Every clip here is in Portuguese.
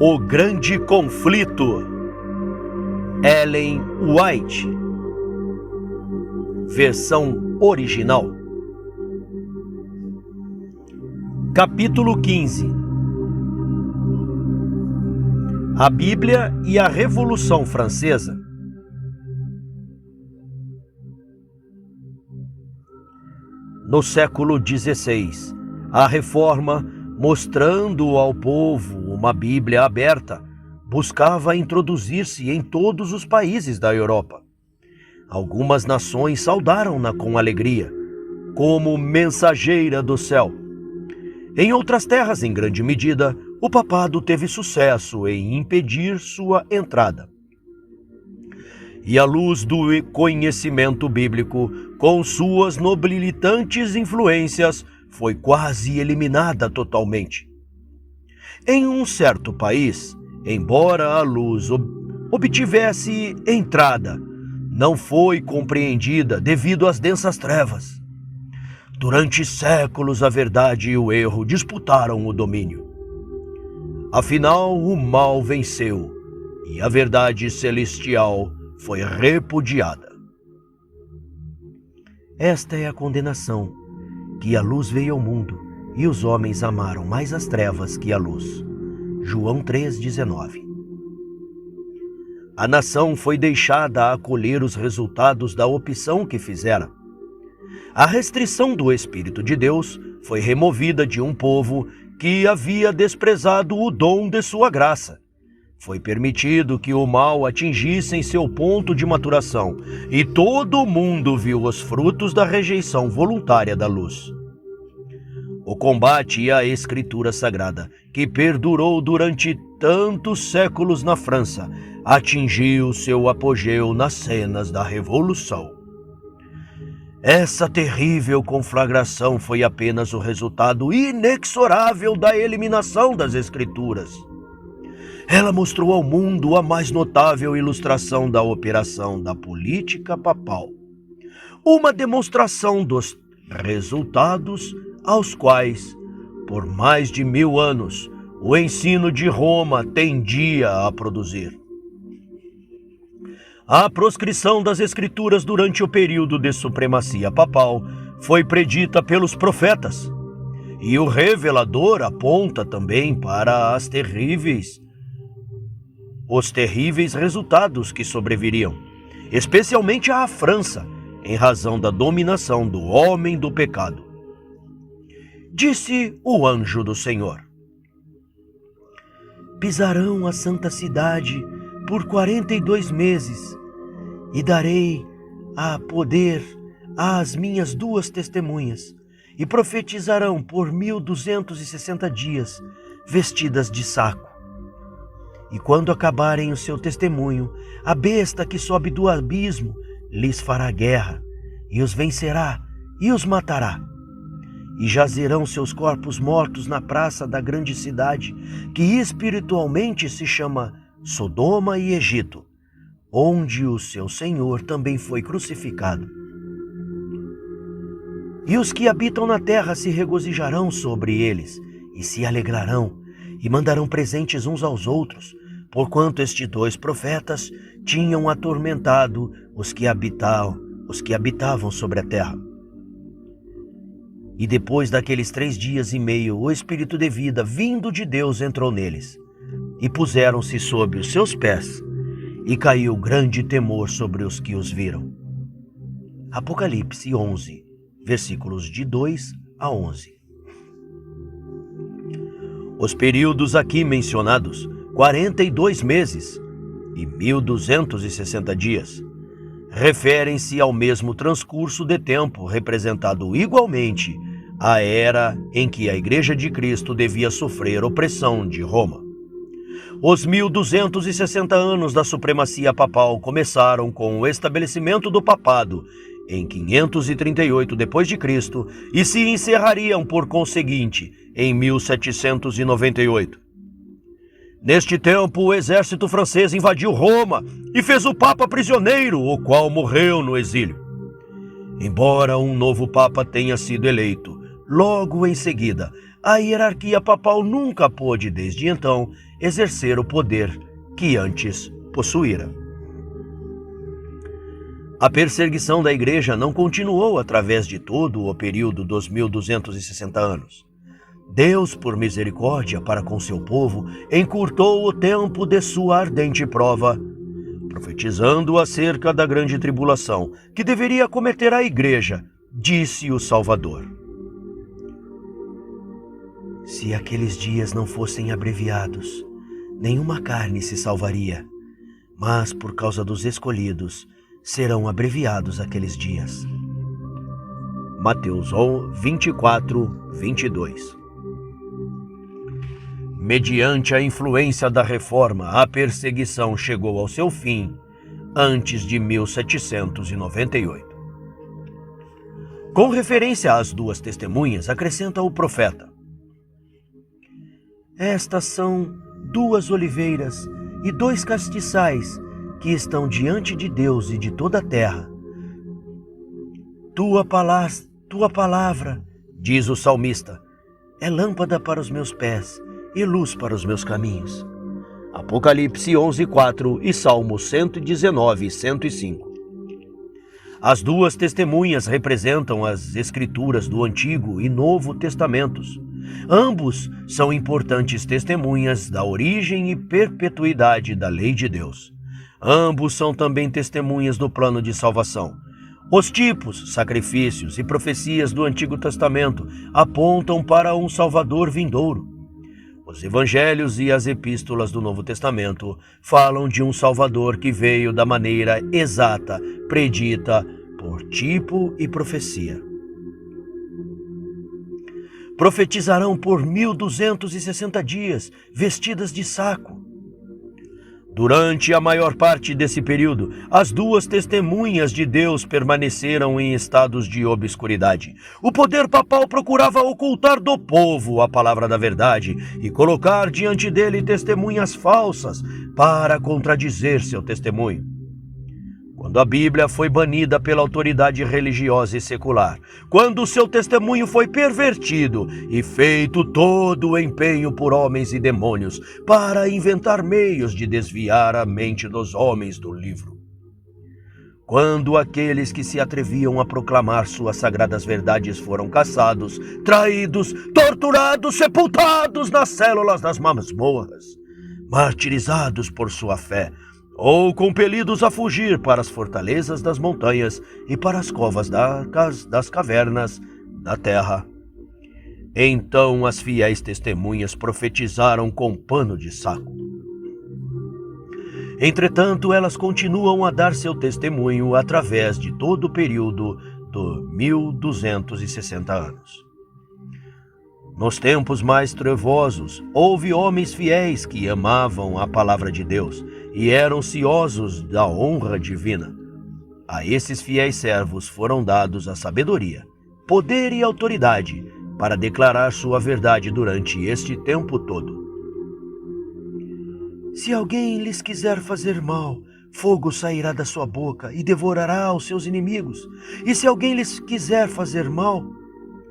O Grande Conflito, Ellen White. Versão original. Capítulo 15. A Bíblia e a Revolução Francesa. No século XVI, a Reforma, mostrando ao povo uma Bíblia aberta, buscava introduzir-se em todos os países da Europa. Algumas nações saudaram-na com alegria, como mensageira do céu. Em outras terras, em grande medida, o papado teve sucesso em impedir sua entrada. E a luz do conhecimento bíblico, com suas nobilitantes influências, foi quase eliminada totalmente. Em um certo país, embora a luz obtivesse entrada, não foi compreendida devido às densas trevas. Durante séculos, a verdade e o erro disputaram o domínio. Afinal, o mal venceu e a verdade celestial foi repudiada. Esta é a condenação, que a luz veio ao mundo e os homens amaram mais as trevas que a luz. João 3,19. A nação foi deixada a acolher os resultados da opção que fizera. A restrição do Espírito de Deus foi removida de um povo que havia desprezado o dom de sua graça. Foi permitido que o mal atingisse em seu ponto de maturação, e todo mundo viu os frutos da rejeição voluntária da luz. O combate à Escritura Sagrada, que perdurou durante tantos séculos na França, atingiu seu apogeu nas cenas da Revolução. Essa terrível conflagração foi apenas o resultado inexorável da eliminação das Escrituras. Ela mostrou ao mundo a mais notável ilustração da operação da política papal. Uma demonstração dos resultados aos quais, por mais de 1000 anos, o ensino de Roma tendia a produzir. A proscrição das Escrituras durante o período de supremacia papal foi predita pelos profetas, e o revelador aponta também para os terríveis resultados que sobreviriam, especialmente à França, em razão da dominação do homem do pecado. Disse o anjo do Senhor: pisarão a santa cidade por 42 meses, e darei a poder às minhas 2 testemunhas, e profetizarão por 1260 dias, vestidas de saco. E quando acabarem o seu testemunho, a besta que sobe do abismo lhes fará guerra, e os vencerá, e os matará. E jazerão seus corpos mortos na praça da grande cidade, que espiritualmente se chama Sodoma e Egito, onde o seu Senhor também foi crucificado. E os que habitam na terra se regozijarão sobre eles, e se alegrarão, e mandarão presentes uns aos outros, porquanto estes 2 profetas tinham atormentado os que habitavam sobre a terra. E depois daqueles 3 dias e meio, o Espírito de vida vindo de Deus entrou neles, e puseram-se sob os seus pés, e caiu grande temor sobre os que os viram. Apocalipse 11, versículos de 2 a 11. Os períodos aqui mencionados, 42 meses e 1260 dias, referem-se ao mesmo transcurso de tempo representado igualmente à era em que a Igreja de Cristo devia sofrer opressão de Roma. Os 1260 anos da supremacia papal começaram com o estabelecimento do papado em 538 d.C. e se encerrariam, por conseguinte, em 1798. Neste tempo, o exército francês invadiu Roma e fez o Papa prisioneiro, o qual morreu no exílio. Embora um novo Papa tenha sido eleito, logo em seguida, a hierarquia papal nunca pôde, desde então, exercer o poder que antes possuíra. A perseguição da Igreja não continuou através de todo o período dos 1260 anos. Deus, por misericórdia para com seu povo, encurtou o tempo de sua ardente prova, profetizando acerca da grande tribulação que deveria acometer a Igreja, disse o Salvador. Se aqueles dias não fossem abreviados, nenhuma carne se salvaria, mas por causa dos escolhidos, serão abreviados aqueles dias. Mateus 24, 22. Mediante a influência da Reforma, a perseguição chegou ao seu fim antes de 1798. Com referência às duas testemunhas, acrescenta o profeta: estas são duas oliveiras e dois castiçais que estão diante de Deus e de toda a terra. Tua palavra, diz o salmista, é lâmpada para os meus pés e luz para os meus caminhos. Apocalipse 11:4 e Salmo 119, 105. As duas testemunhas representam as escrituras do Antigo e Novo Testamentos. Ambos são importantes testemunhas da origem e perpetuidade da lei de Deus. Ambos são também testemunhas do plano de salvação. Os tipos, sacrifícios e profecias do Antigo Testamento apontam para um Salvador vindouro. Os evangelhos e as epístolas do Novo Testamento falam de um Salvador que veio da maneira exata, predita por tipo e profecia. Profetizarão por 1260 dias, vestidas de saco. Durante a maior parte desse período, as duas testemunhas de Deus permaneceram em estados de obscuridade. O poder papal procurava ocultar do povo a palavra da verdade e colocar diante dele testemunhas falsas para contradizer seu testemunho. Quando a Bíblia foi banida pela autoridade religiosa e secular, quando seu testemunho foi pervertido e feito todo o empenho por homens e demônios para inventar meios de desviar a mente dos homens do livro. Quando aqueles que se atreviam a proclamar suas sagradas verdades foram caçados, traídos, torturados, sepultados nas células das masmorras, martirizados por sua fé, ou compelidos a fugir para as fortalezas das montanhas e para as covas das cavernas da terra. Então as fiéis testemunhas profetizaram com pano de saco. Entretanto, elas continuam a dar seu testemunho através de todo o período de 1260 anos. Nos tempos mais trevosos, houve homens fiéis que amavam a palavra de Deus e eram ciosos da honra divina. A esses fiéis servos foram dados a sabedoria, poder e autoridade para declarar sua verdade durante este tempo todo. Se alguém lhes quiser fazer mal, fogo sairá da sua boca e devorará os seus inimigos. E se alguém lhes quiser fazer mal,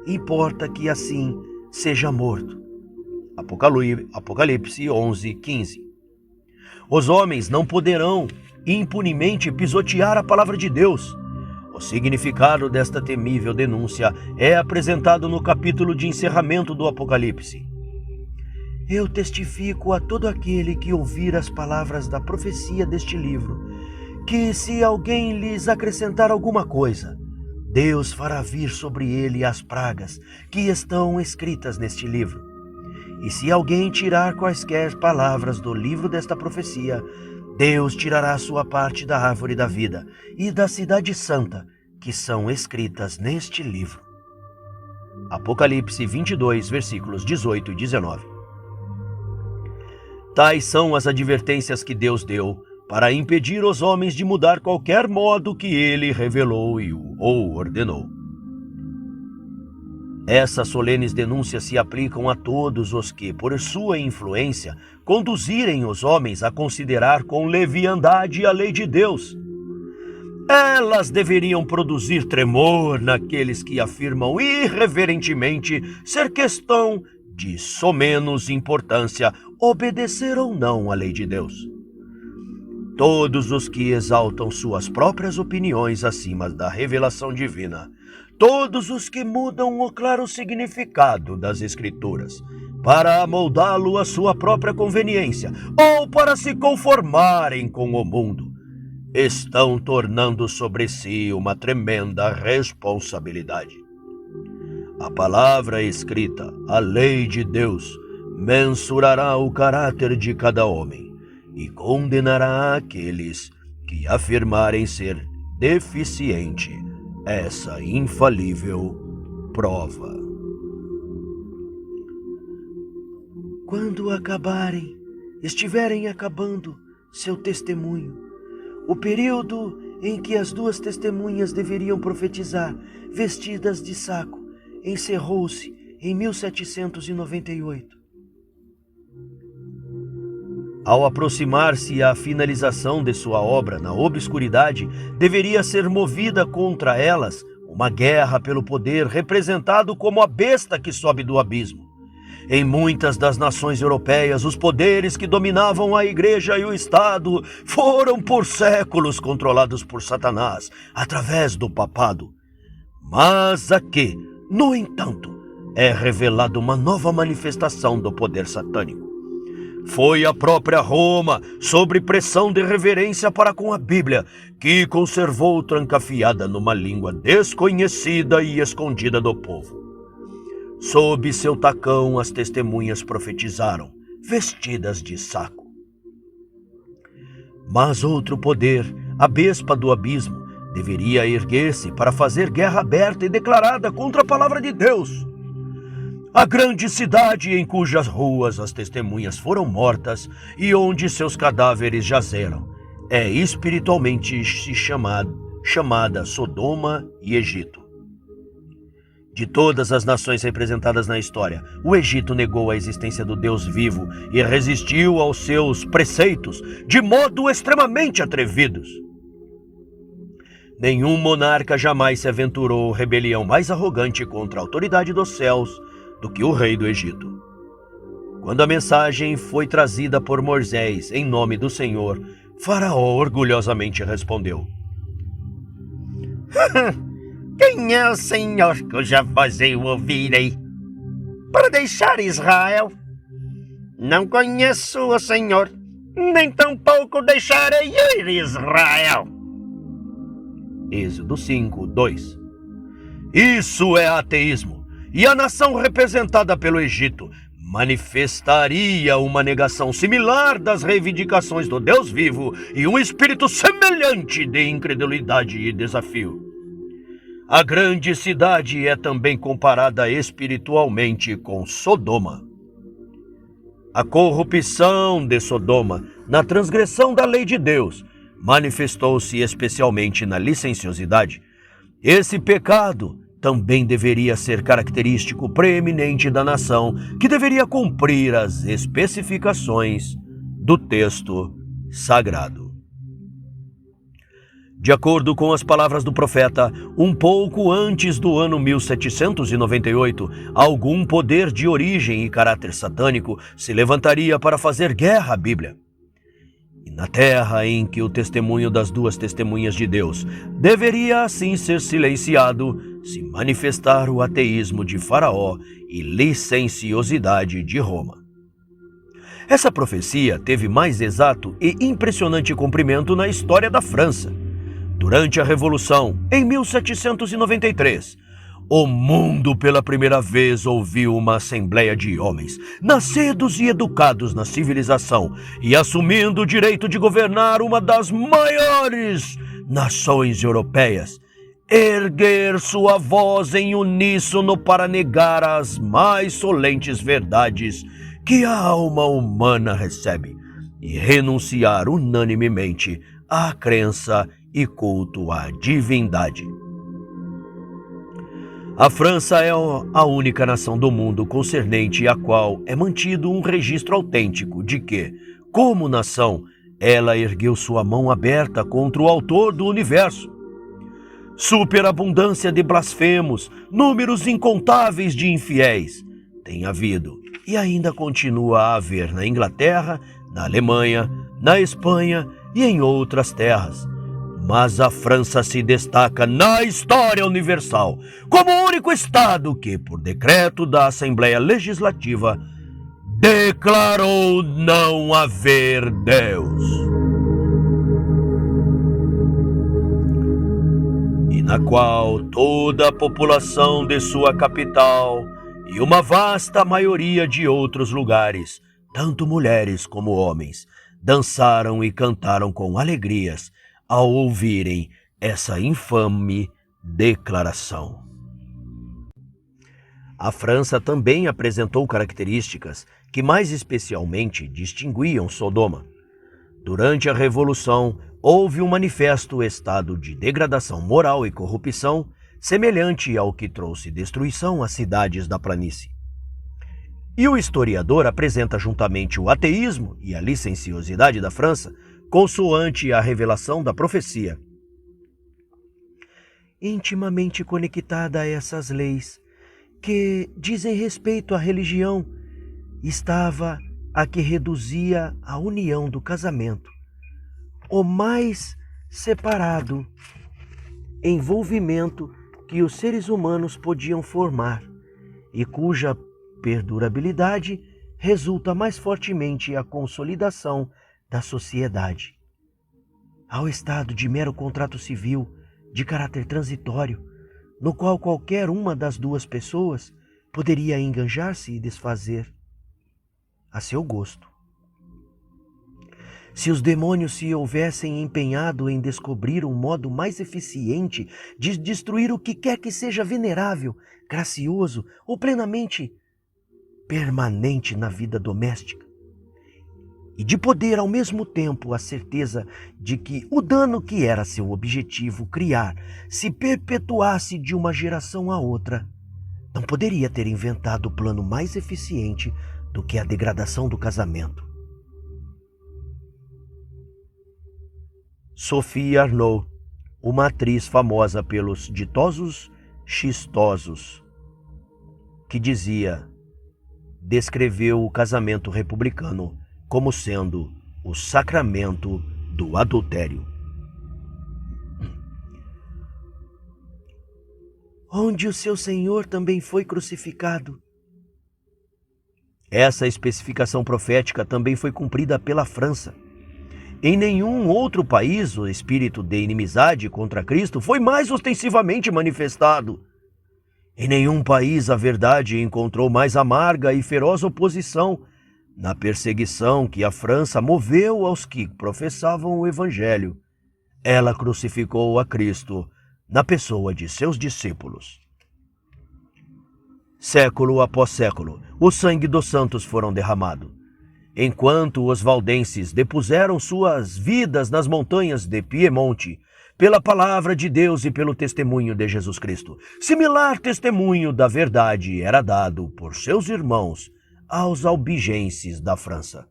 importa que assim seja morto. Apocalipse 11, 15. Os homens não poderão impunemente pisotear a palavra de Deus. O significado desta temível denúncia é apresentado no capítulo de encerramento do Apocalipse. Eu testifico a todo aquele que ouvir as palavras da profecia deste livro, que se alguém lhes acrescentar alguma coisa, Deus fará vir sobre ele as pragas que estão escritas neste livro. E se alguém tirar quaisquer palavras do livro desta profecia, Deus tirará a sua parte da árvore da vida e da cidade santa, que são escritas neste livro. Apocalipse 22, versículos 18 e 19. Tais são as advertências que Deus deu para impedir os homens de mudar qualquer modo que ele revelou ou ordenou. Essas solenes denúncias se aplicam a todos os que, por sua influência, conduzirem os homens a considerar com leviandade a lei de Deus. Elas deveriam produzir tremor naqueles que afirmam irreverentemente ser questão de somenos importância obedecer ou não à lei de Deus. Todos os que exaltam suas próprias opiniões acima da revelação divina, todos os que mudam o claro significado das Escrituras para amoldá-lo à sua própria conveniência ou para se conformarem com o mundo, estão tornando sobre si uma tremenda responsabilidade. A palavra escrita, a lei de Deus, mensurará o caráter de cada homem e condenará aqueles que afirmarem ser deficiente essa infalível prova. Quando estiverem acabando seu testemunho, o período em que as duas testemunhas deveriam profetizar, vestidas de saco, encerrou-se em 1798. Ao aproximar-se a finalização de sua obra na obscuridade, deveria ser movida contra elas uma guerra pelo poder representado como a besta que sobe do abismo. Em muitas das nações europeias, os poderes que dominavam a Igreja e o Estado foram por séculos controlados por Satanás, através do papado. Mas aqui, no entanto, é revelada uma nova manifestação do poder satânico. Foi a própria Roma, sob pressão de reverência para com a Bíblia, que conservou trancafiada numa língua desconhecida e escondida do povo. Sob seu tacão, as testemunhas profetizaram, vestidas de saco. Mas outro poder, a Bespa do Abismo, deveria erguer-se para fazer guerra aberta e declarada contra a palavra de Deus. A grande cidade em cujas ruas as testemunhas foram mortas e onde seus cadáveres jazeram é espiritualmente chamada Sodoma e Egito. De todas as nações representadas na história, o Egito negou a existência do Deus vivo e resistiu aos seus preceitos de modo extremamente atrevidos. Nenhum monarca jamais se aventurou rebelião mais arrogante contra a autoridade dos céus do que o rei do Egito. Quando a mensagem foi trazida por Moisés em nome do Senhor, Faraó orgulhosamente respondeu: Quem é o Senhor cuja voz eu ouvirei para deixar Israel? Não conheço o Senhor, nem tampouco deixarei ir Israel. Êxodo 5:2. Isso é ateísmo. E a nação representada pelo Egito manifestaria uma negação similar das reivindicações do Deus vivo e um espírito semelhante de incredulidade e desafio. A grande cidade é também comparada espiritualmente com Sodoma. A corrupção de Sodoma, na transgressão da lei de Deus, manifestou-se especialmente na licenciosidade. Esse pecado também deveria ser característico preeminente da nação, que deveria cumprir as especificações do texto sagrado. De acordo com as palavras do profeta, um pouco antes do ano 1798, algum poder de origem e caráter satânico se levantaria para fazer guerra à Bíblia. E na terra em que o testemunho das duas testemunhas de Deus deveria assim ser silenciado, se manifestar o ateísmo de Faraó e licenciosidade de Roma. Essa profecia teve mais exato e impressionante cumprimento na história da França. Durante a Revolução, em 1793, o mundo pela primeira vez ouviu uma assembleia de homens, nascidos e educados na civilização e assumindo o direito de governar uma das maiores nações europeias, erguer sua voz em uníssono para negar as mais solentes verdades que a alma humana recebe e renunciar unanimemente à crença e culto à divindade. A França é a única nação do mundo concernente à qual é mantido um registro autêntico de que, como nação, ela ergueu sua mão aberta contra o autor do universo. Superabundância de blasfemos, números incontáveis de infiéis tem havido e ainda continua a haver na Inglaterra, na Alemanha, na Espanha e em outras terras. Mas a França se destaca na história universal como o único estado que, por decreto da Assembleia Legislativa, declarou não haver Deus. E na qual toda a população de sua capital e uma vasta maioria de outros lugares, tanto mulheres como homens, dançaram e cantaram com alegrias ao ouvirem essa infame declaração. A França também apresentou características que mais especialmente distinguiam Sodoma. Durante a Revolução, houve um manifesto estado de degradação moral e corrupção, semelhante ao que trouxe destruição às cidades da planície. E o historiador apresenta juntamente o ateísmo e a licenciosidade da França, consoante a revelação da profecia. Intimamente conectada a essas leis, que dizem respeito à religião, estava a que reduzia a união do casamento, o mais separado envolvimento que os seres humanos podiam formar e cuja perdurabilidade resulta mais fortemente a consolidação da sociedade, ao estado de mero contrato civil de caráter transitório, no qual qualquer uma das duas pessoas poderia enganjar-se e desfazer a seu gosto. Se os demônios se houvessem empenhado em descobrir um modo mais eficiente de destruir o que quer que seja venerável, gracioso ou plenamente permanente na vida doméstica, e de poder ao mesmo tempo a certeza de que o dano que era seu objetivo criar se perpetuasse de uma geração a outra, não poderia ter inventado o plano mais eficiente do que a degradação do casamento. Sophie Arnaud, uma atriz famosa pelos ditosos chistosos, que descreveu o casamento republicano como sendo o sacramento do adultério. Onde o seu Senhor também foi crucificado. Essa especificação profética também foi cumprida pela França. Em nenhum outro país o espírito de inimizade contra Cristo foi mais ostensivamente manifestado. Em nenhum país a verdade encontrou mais amarga e feroz oposição na perseguição que a França moveu aos que professavam o Evangelho. Ela crucificou a Cristo na pessoa de seus discípulos. Século após século, o sangue dos santos foram derramado. Enquanto os valdenses depuseram suas vidas nas montanhas de Piemonte, pela palavra de Deus e pelo testemunho de Jesus Cristo. Similar testemunho da verdade era dado por seus irmãos aos albigenses da França.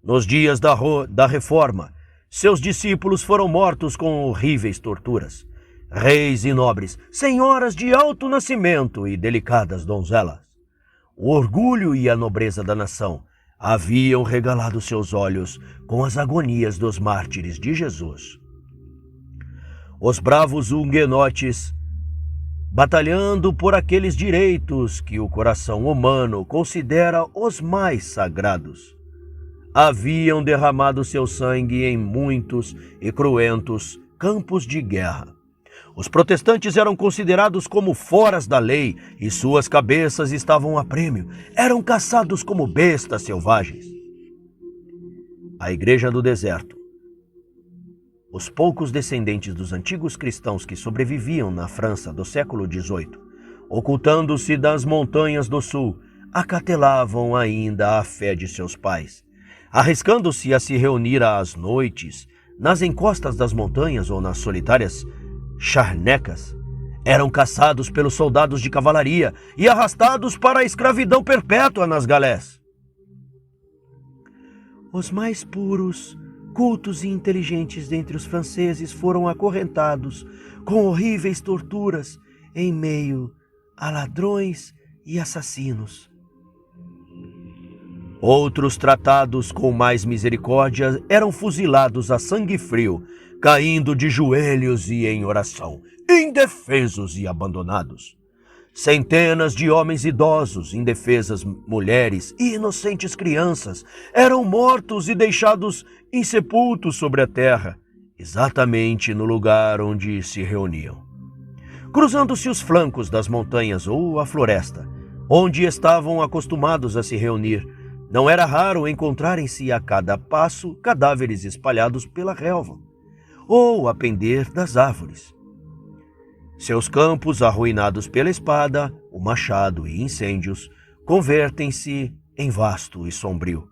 Nos dias da Reforma, seus discípulos foram mortos com horríveis torturas. Reis e nobres, senhoras de alto nascimento e delicadas donzelas. O orgulho e a nobreza da nação haviam regalado seus olhos com as agonias dos mártires de Jesus. Os bravos huguenotes, batalhando por aqueles direitos que o coração humano considera os mais sagrados, haviam derramado seu sangue em muitos e cruentos campos de guerra. Os protestantes eram considerados como foras da lei e suas cabeças estavam a prêmio. Eram caçados como bestas selvagens. A Igreja do Deserto. Os poucos descendentes dos antigos cristãos que sobreviviam na França do século XVIII, ocultando-se das montanhas do sul, acatelavam ainda a fé de seus pais, arriscando-se a se reunir às noites nas encostas das montanhas ou nas solitárias charnecas. Eram caçados pelos soldados de cavalaria e arrastados para a escravidão perpétua nas galés. Os mais puros, cultos e inteligentes dentre os franceses foram acorrentados com horríveis torturas em meio a ladrões e assassinos. Outros, tratados com mais misericórdia, eram fuzilados a sangue frio, caindo de joelhos e em oração, indefesos e abandonados. Centenas de homens idosos, indefesas mulheres e inocentes crianças eram mortos e deixados insepultos sobre a terra, exatamente no lugar onde se reuniam. Cruzando-se os flancos das montanhas ou a floresta, onde estavam acostumados a se reunir, não era raro encontrarem-se a cada passo cadáveres espalhados pela relva, ou a pender das árvores. Seus campos, arruinados pela espada, o machado e incêndios, convertem-se em vasto e sombrio.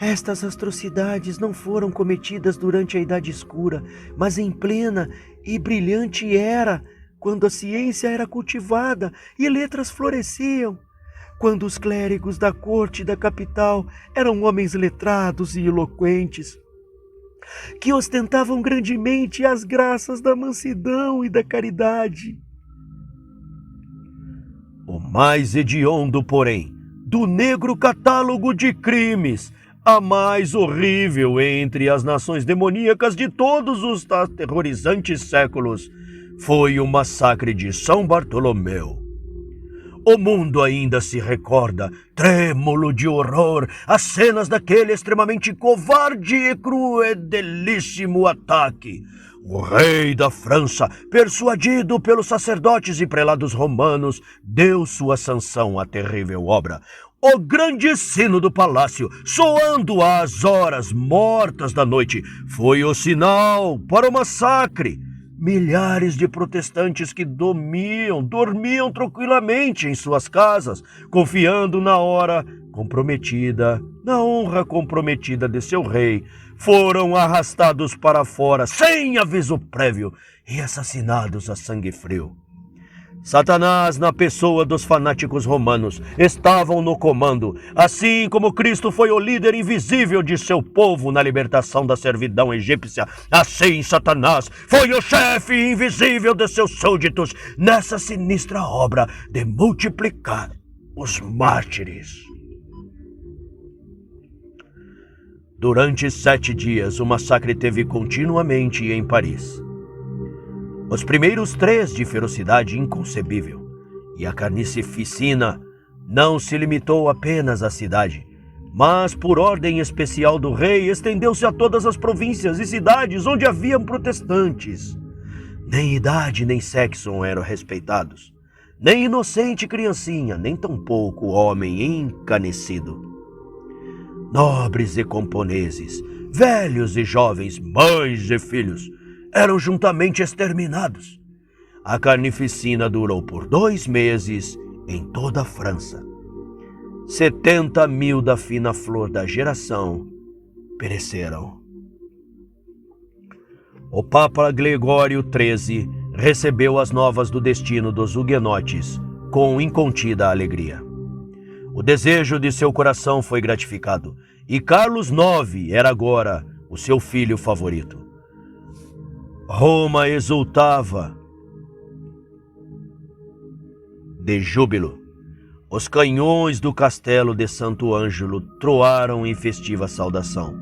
Estas atrocidades não foram cometidas durante a Idade Escura, mas em plena e brilhante era, quando a ciência era cultivada e letras floresciam, quando os clérigos da corte da capital eram homens letrados e eloquentes, que ostentavam grandemente as graças da mansidão e da caridade. O mais hediondo, porém, do negro catálogo de crimes, a mais horrível entre as nações demoníacas de todos os aterrorizantes séculos, foi o massacre de São Bartolomeu. O mundo ainda se recorda, trêmulo de horror, as cenas daquele extremamente covarde e cruelíssimo ataque. O rei da França, persuadido pelos sacerdotes e prelados romanos, deu sua sanção à terrível obra. O grande sino do palácio, soando às horas mortas da noite, foi o sinal para o massacre. Milhares de protestantes que dormiam tranquilamente em suas casas, confiando na honra comprometida de seu rei, foram arrastados para fora sem aviso prévio e assassinados a sangue frio. Satanás, na pessoa dos fanáticos romanos, estavam no comando, assim como Cristo foi o líder invisível de seu povo na libertação da servidão egípcia. Assim, Satanás foi o chefe invisível de seus súditos nessa sinistra obra de multiplicar os mártires. Durante 7 dias, o massacre teve continuamente em Paris. Os primeiros 3 de ferocidade inconcebível, e a carnificina não se limitou apenas à cidade, mas por ordem especial do rei estendeu-se a todas as províncias e cidades onde haviam protestantes. Nem idade nem sexo eram respeitados, nem inocente criancinha, nem tampouco homem encanecido. Nobres e camponeses, velhos e jovens, mães e filhos, eram juntamente exterminados. A carnificina durou por 2 meses em toda a França. 70.000 da fina flor da geração pereceram. O Papa Gregório XIII recebeu as novas do destino dos huguenotes com incontida alegria. O desejo de seu coração foi gratificado, e Carlos IX era agora o seu filho favorito. Roma exultava de júbilo. Os canhões do castelo de Santo Ângelo troaram em festiva saudação.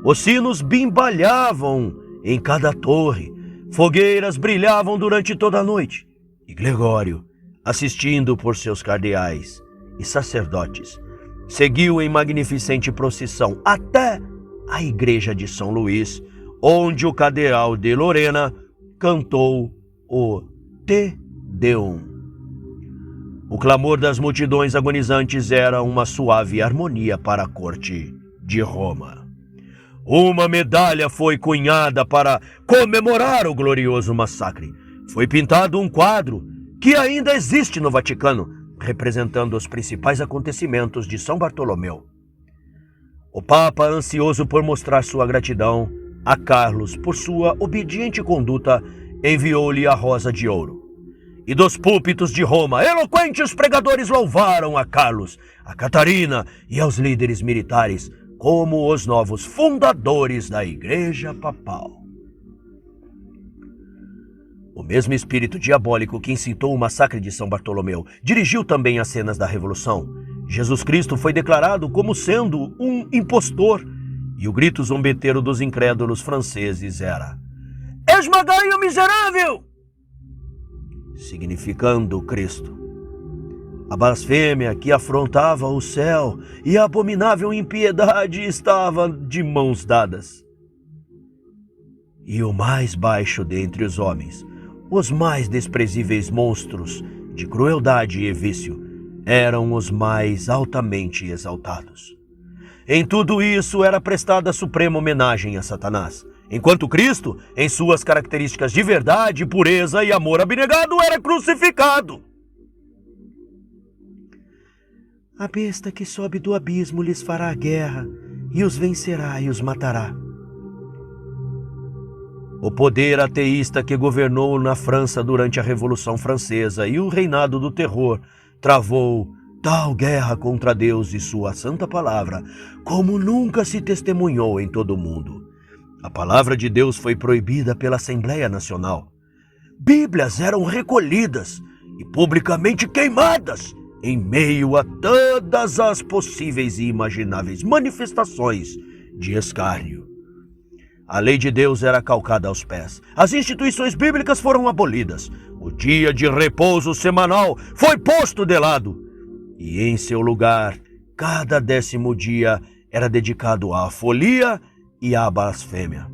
Os sinos bimbalhavam em cada torre. Fogueiras brilhavam durante toda a noite. E Gregório, assistindo por seus cardeais e sacerdotes, seguiu em magnificente procissão até a igreja de São Luís, onde o cardeal de Lorena cantou o Te Deum. O clamor das multidões agonizantes era uma suave harmonia para a corte de Roma. Uma medalha foi cunhada para comemorar o glorioso massacre. Foi pintado um quadro que ainda existe no Vaticano, representando os principais acontecimentos de São Bartolomeu. O Papa, ansioso por mostrar sua gratidão a Carlos por sua obediente conduta, enviou-lhe a rosa de ouro. E dos púlpitos de Roma, eloquentes pregadores louvaram a Carlos, a Catarina e aos líderes militares como os novos fundadores da Igreja Papal. O mesmo espírito diabólico que incitou o massacre de São Bartolomeu dirigiu também as cenas da Revolução, Jesus Cristo foi declarado como sendo um impostor, e o grito zombeteiro dos incrédulos franceses era: esmagai o miserável! Significando Cristo. A blasfêmia que afrontava o céu e a abominável impiedade estava de mãos dadas. E o mais baixo dentre os homens, os mais desprezíveis monstros de crueldade e vício, eram os mais altamente exaltados. Em tudo isso era prestada suprema homenagem a Satanás, enquanto Cristo, em suas características de verdade, pureza e amor abnegado, era crucificado. A besta que sobe do abismo lhes fará guerra, e os vencerá e os matará. O poder ateísta que governou na França durante a Revolução Francesa e o reinado do terror travou tal guerra contra Deus e sua santa palavra como nunca se testemunhou em todo o mundo. A palavra de Deus foi proibida pela Assembleia Nacional. Bíblias eram recolhidas e publicamente queimadas em meio a todas as possíveis e imagináveis manifestações de escárnio. A lei de Deus era calcada aos pés. As instituições bíblicas foram abolidas. O dia de repouso semanal foi posto de lado. E em seu lugar, cada 10º dia era dedicado à folia e à blasfêmia.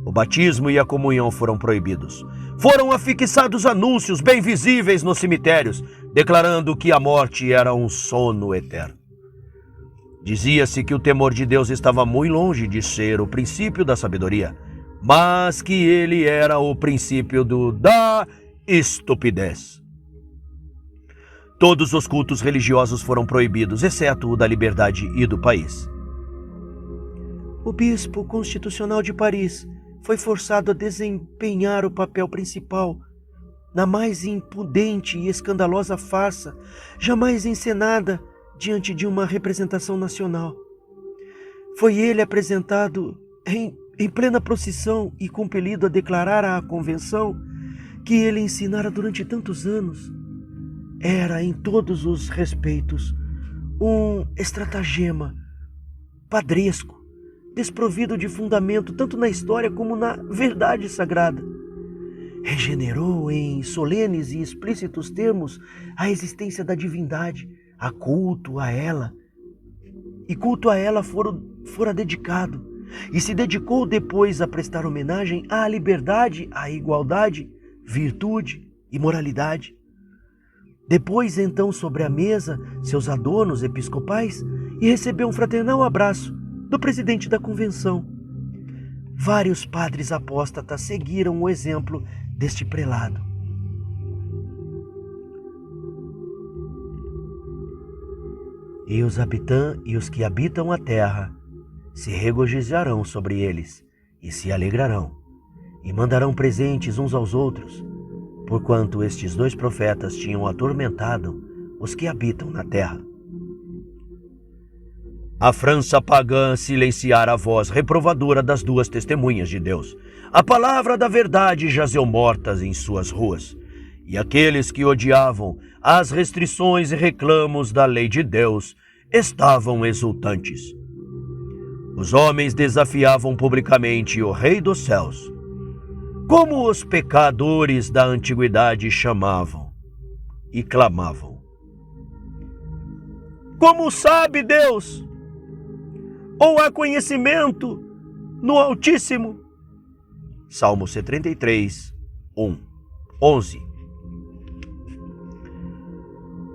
O batismo e a comunhão foram proibidos. Foram afixados anúncios bem visíveis nos cemitérios, declarando que a morte era um sono eterno. Dizia-se que o temor de Deus estava muito longe de ser o princípio da sabedoria, mas que ele era o princípio da estupidez. Todos os cultos religiosos foram proibidos, exceto o da liberdade e do país. O bispo constitucional de Paris foi forçado a desempenhar o papel principal na mais impudente e escandalosa farsa jamais encenada diante de uma representação nacional. Foi ele apresentado em plena procissão e compelido a declarar à convenção que ele ensinara durante tantos anos era, em todos os respeitos, um estratagema padresco, desprovido de fundamento tanto na história como na verdade sagrada. Regenerou em solenes e explícitos termos a existência da divindade, a culto a ela. E culto a ela fora dedicado, e se dedicou depois a prestar homenagem à liberdade, à igualdade, virtude e moralidade. Depois, então, sobre a mesa, seus adornos episcopais, e recebeu um fraternal abraço do presidente da convenção. Vários padres apóstatas seguiram o exemplo deste prelado. E os que habitam a terra se regozijarão sobre eles e se alegrarão, e mandarão presentes uns aos outros, porquanto estes 2 profetas tinham atormentado os que habitam na terra. A França pagã silenciara a voz reprovadora das 2 testemunhas de Deus. A palavra da verdade jazeu mortas em suas ruas, e aqueles que odiavam as restrições e reclamos da lei de Deus estavam exultantes. Os homens desafiavam publicamente o Rei dos Céus, como os pecadores da antiguidade chamavam e clamavam. Como sabe Deus? Ou há conhecimento no Altíssimo? Salmo 73, 11.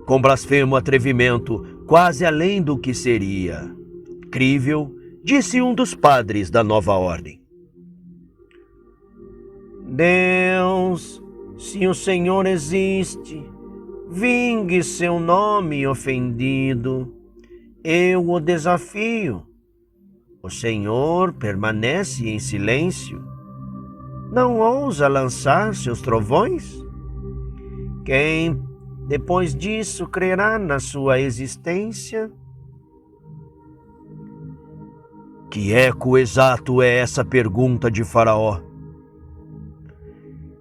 Com blasfemo atrevimento, quase além do que seria crível, disse um dos padres da nova ordem: Deus, se o Senhor existe, vingue seu nome ofendido. Eu o desafio. O Senhor permanece em silêncio. Não ousa lançar seus trovões? Quem, depois disso, crerá na sua existência? Que eco exato é essa pergunta de Faraó?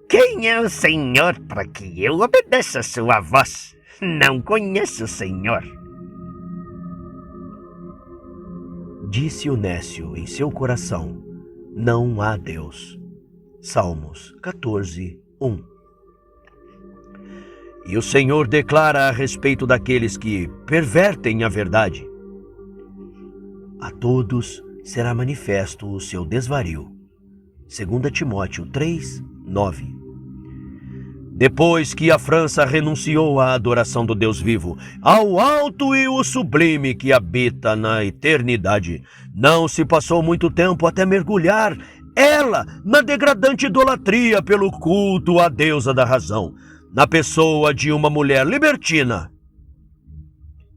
Quem é o Senhor para que eu obedeça a sua voz? Não conheço o Senhor. Disse o nécio em seu coração: não há Deus. Salmos 14, 1. E o Senhor declara a respeito daqueles que pervertem a verdade: a todos será manifesto o seu desvario. 2 Timóteo 3, 9. Depois que a França renunciou à adoração do Deus vivo, ao alto e o sublime que habita na eternidade, não se passou muito tempo até mergulhar ela na degradante idolatria pelo culto à deusa da razão, na pessoa de uma mulher libertina.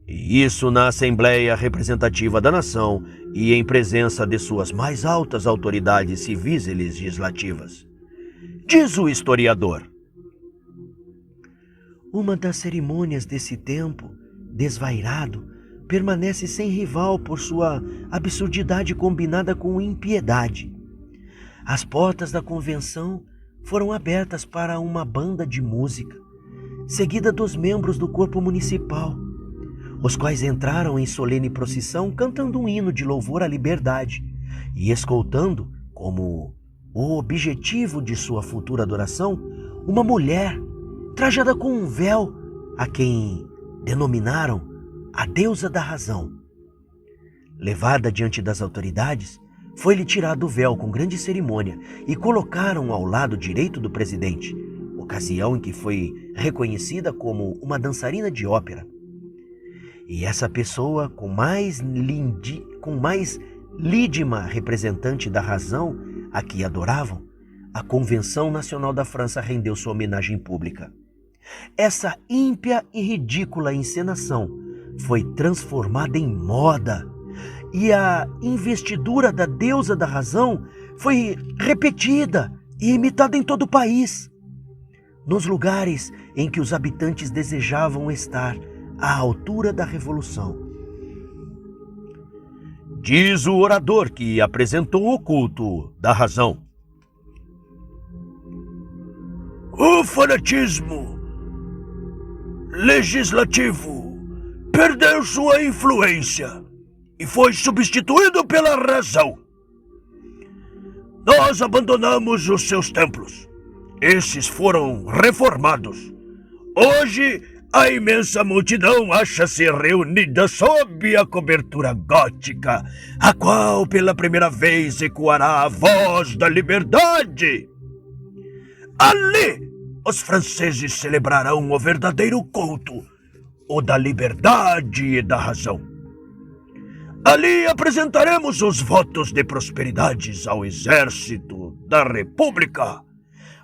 E isso na Assembleia Representativa da Nação e em presença de suas mais altas autoridades civis e legislativas. Diz o historiador: uma das cerimônias desse tempo, desvairado, permanece sem rival por sua absurdidade combinada com impiedade. As portas da convenção foram abertas para uma banda de música, seguida dos membros do corpo municipal, os quais entraram em solene procissão cantando um hino de louvor à liberdade e escoltando, como o objetivo de sua futura adoração, uma mulher trajada com um véu, a quem denominaram a deusa da razão. Levada diante das autoridades, foi-lhe tirado o véu com grande cerimônia e colocaram ao lado direito do presidente, ocasião em que foi reconhecida como uma dançarina de ópera. E essa pessoa, com mais lídima representante da razão a que adoravam, a Convenção Nacional da França rendeu sua homenagem pública. Essa ímpia e ridícula encenação foi transformada em moda, e a investidura da deusa da razão foi repetida e imitada em todo o país, nos lugares em que os habitantes desejavam estar à altura da revolução. Diz o orador que apresentou o culto da razão: o fanatismo legislativo perdeu sua influência e foi substituído pela razão. Nós abandonamos os seus templos. Esses foram reformados. Hoje, a imensa multidão acha-se reunida sob a cobertura gótica, a qual pela primeira vez ecoará a voz da liberdade. Ali, os franceses celebrarão o verdadeiro culto, o da liberdade e da razão. Ali apresentaremos os votos de prosperidades ao exército da República.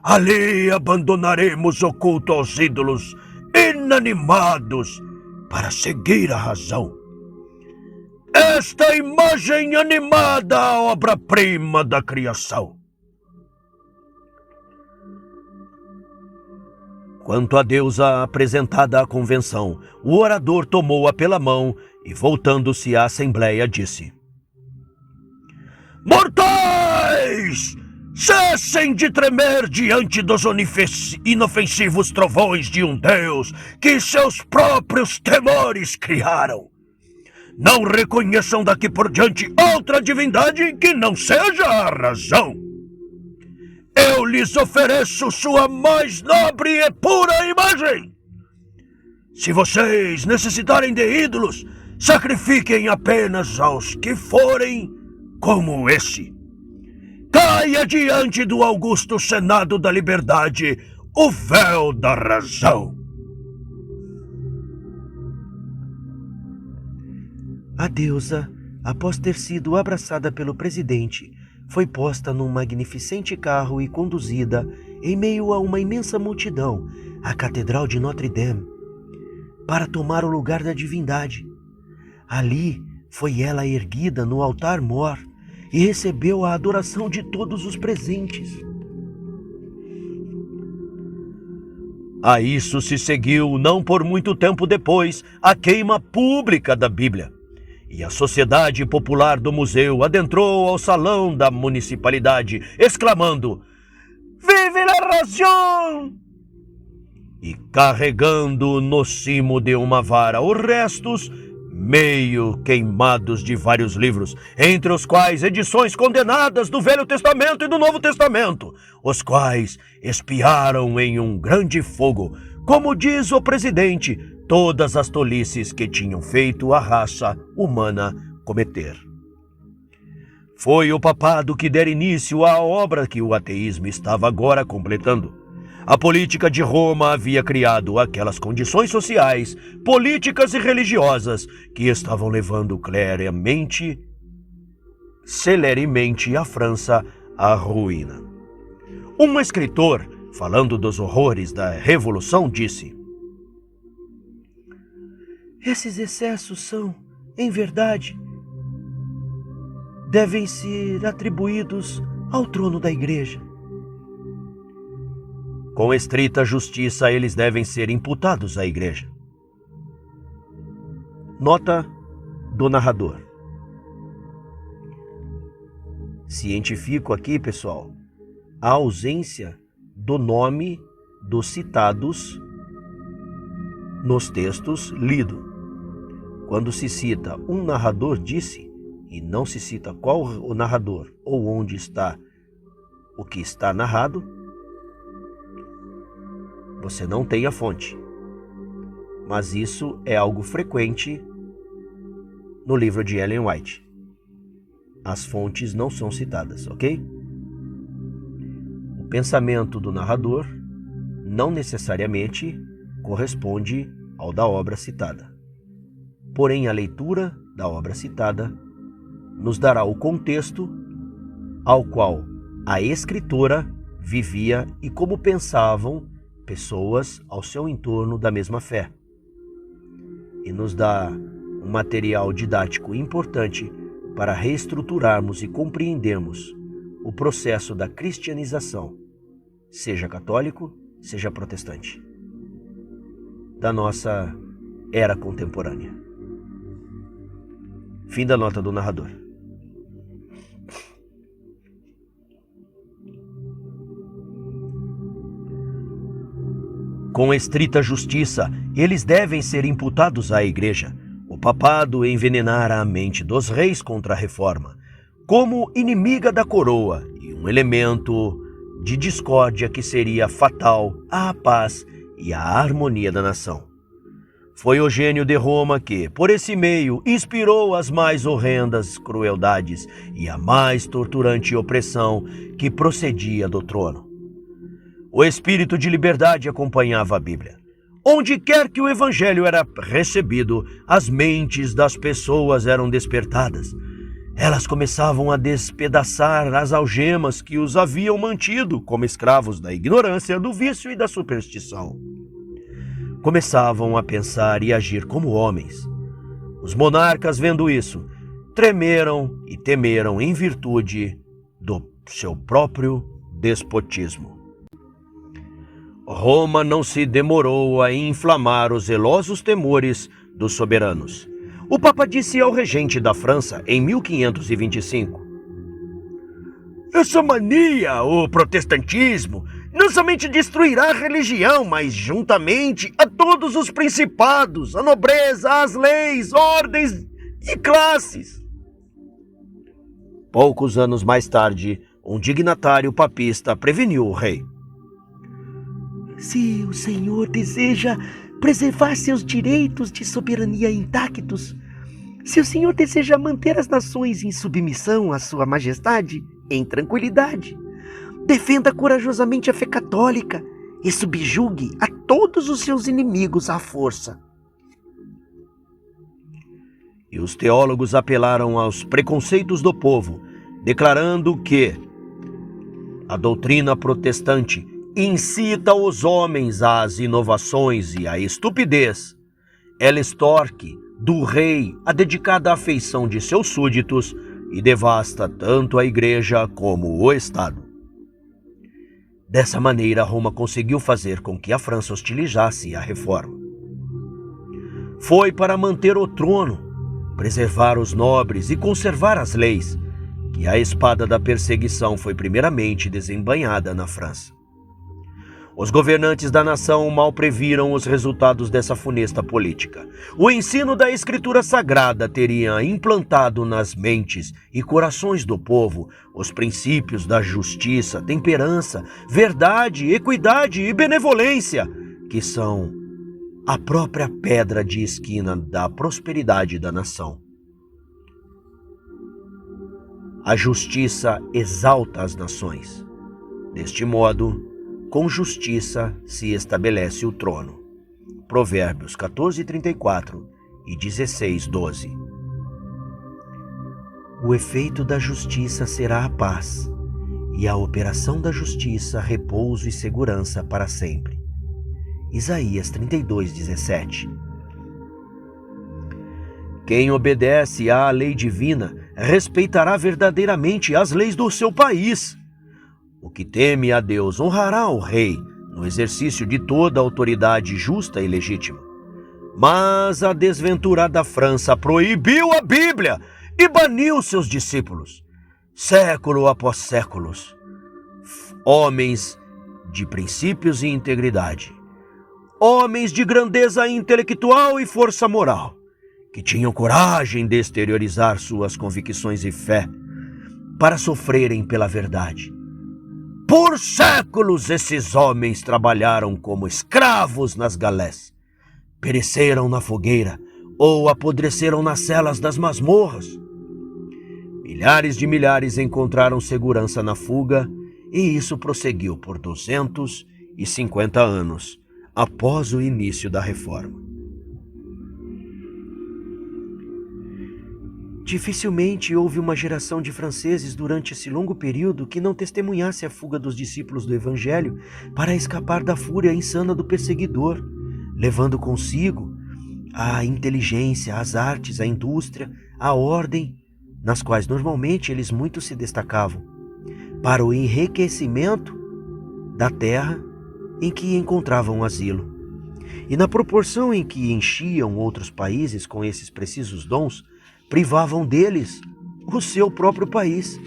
Ali abandonaremos o culto aos ídolos inanimados para seguir a razão. Esta imagem animada, a obra-prima da criação. Quanto à deusa apresentada à convenção, o orador tomou-a pela mão e, voltando-se à Assembleia, disse: mortais! Cessem de tremer diante dos inofensivos trovões de um Deus que seus próprios temores criaram. Não reconheçam daqui por diante outra divindade que não seja a razão. Eu lhes ofereço sua mais nobre e pura imagem. Se vocês necessitarem de ídolos, sacrifiquem apenas aos que forem como esse. Caia diante do augusto Senado da Liberdade o véu da razão. A deusa, após ter sido abraçada pelo presidente, foi posta num magnificente carro e conduzida, em meio a uma imensa multidão, à Catedral de Notre-Dame, para tomar o lugar da divindade. Ali foi ela erguida no altar-mor e recebeu a adoração de todos os presentes. A isso se seguiu, não por muito tempo depois, a queima pública da Bíblia. E a Sociedade Popular do Museu adentrou ao salão da municipalidade, exclamando: Vive la razão! E carregando no cimo de uma vara os restos, meio queimados de vários livros, entre os quais edições condenadas do Velho Testamento e do Novo Testamento, os quais espiaram em um grande fogo, como diz o presidente, todas as tolices que tinham feito a raça humana cometer. Foi o papado que dera início à obra que o ateísmo estava agora completando. A política de Roma havia criado aquelas condições sociais, políticas e religiosas que estavam levando celeremente a França à ruína. Um escritor, falando dos horrores da Revolução, disse: "Esses excessos são, em verdade, devem ser atribuídos ao trono da Igreja. Com estrita justiça, eles devem ser imputados à Igreja." Nota do narrador. Cientifico aqui, pessoal, a ausência do nome dos citados nos textos lidos. Quando se cita um narrador disse, e não se cita qual o narrador ou onde está o que está narrado, você não tem a fonte. Mas isso é algo frequente no livro de Ellen White. As fontes não são citadas, ok? O pensamento do narrador não necessariamente corresponde ao da obra citada. Porém, a leitura da obra citada nos dará o contexto ao qual a escritora vivia e como pensavam pessoas ao seu entorno da mesma fé. E nos dá um material didático importante para reestruturarmos e compreendermos o processo da cristianização, seja católico, seja protestante, da nossa era contemporânea. Fim da nota do narrador. Com estrita justiça, eles devem ser imputados à Igreja. O papado envenenara a mente dos reis contra a reforma, como inimiga da coroa e um elemento de discórdia que seria fatal à paz e à harmonia da nação. Foi o gênio de Roma que, por esse meio, inspirou as mais horrendas crueldades e a mais torturante opressão que procedia do trono. O espírito de liberdade acompanhava a Bíblia. Onde quer que o evangelho era recebido, as mentes das pessoas eram despertadas. Elas começavam a despedaçar as algemas que os haviam mantido como escravos da ignorância, do vício e da superstição. Começavam a pensar e agir como homens. Os monarcas, vendo isso, tremeram e temeram em virtude do seu próprio despotismo. Roma não se demorou a inflamar os zelosos temores dos soberanos. O Papa disse ao regente da França em 1525: "Essa mania, o protestantismo, não somente destruirá a religião, mas juntamente a todos os principados, a nobreza, as leis, ordens e classes." Poucos anos mais tarde, um dignatário papista preveniu o rei: "Se o Senhor deseja preservar seus direitos de soberania intactos, se o Senhor deseja manter as nações em submissão à sua majestade, em tranquilidade, defenda corajosamente a fé católica e subjugue a todos os seus inimigos à força." E os teólogos apelaram aos preconceitos do povo, declarando que a doutrina protestante incita os homens às inovações e à estupidez. Ela extorque do rei a dedicada afeição de seus súditos e devasta tanto a Igreja como o Estado. Dessa maneira, Roma conseguiu fazer com que a França hostilizasse a reforma. Foi para manter o trono, preservar os nobres e conservar as leis que a espada da perseguição foi primeiramente desembainhada na França. Os governantes da nação mal previram os resultados dessa funesta política. O ensino da Escritura Sagrada teria implantado nas mentes e corações do povo os princípios da justiça, temperança, verdade, equidade e benevolência, que são a própria pedra de esquina da prosperidade da nação. A justiça exalta as nações. Deste modo, com justiça se estabelece o trono. Provérbios 14:34 e 16:12. O efeito da justiça será a paz, e a operação da justiça repouso e segurança para sempre. Isaías 32:17. Quem obedece à lei divina respeitará verdadeiramente as leis do seu país. O que teme a Deus honrará o rei no exercício de toda a autoridade justa e legítima. Mas a desventurada França proibiu a Bíblia e baniu seus discípulos, século após séculos. Homens de princípios e integridade, homens de grandeza intelectual e força moral, que tinham coragem de exteriorizar suas convicções e fé para sofrerem pela verdade. Por séculos esses homens trabalharam como escravos nas galés, pereceram na fogueira ou apodreceram nas celas das masmorras. Milhares de milhares encontraram segurança na fuga, e isso prosseguiu por 250 anos após o início da Reforma. Dificilmente houve uma geração de franceses durante esse longo período que não testemunhasse a fuga dos discípulos do Evangelho para escapar da fúria insana do perseguidor, levando consigo a inteligência, as artes, a indústria, a ordem, nas quais normalmente eles muito se destacavam, para o enriquecimento da terra em que encontravam asilo. E na proporção em que enchiam outros países com esses precisos dons, privavam deles o seu próprio país.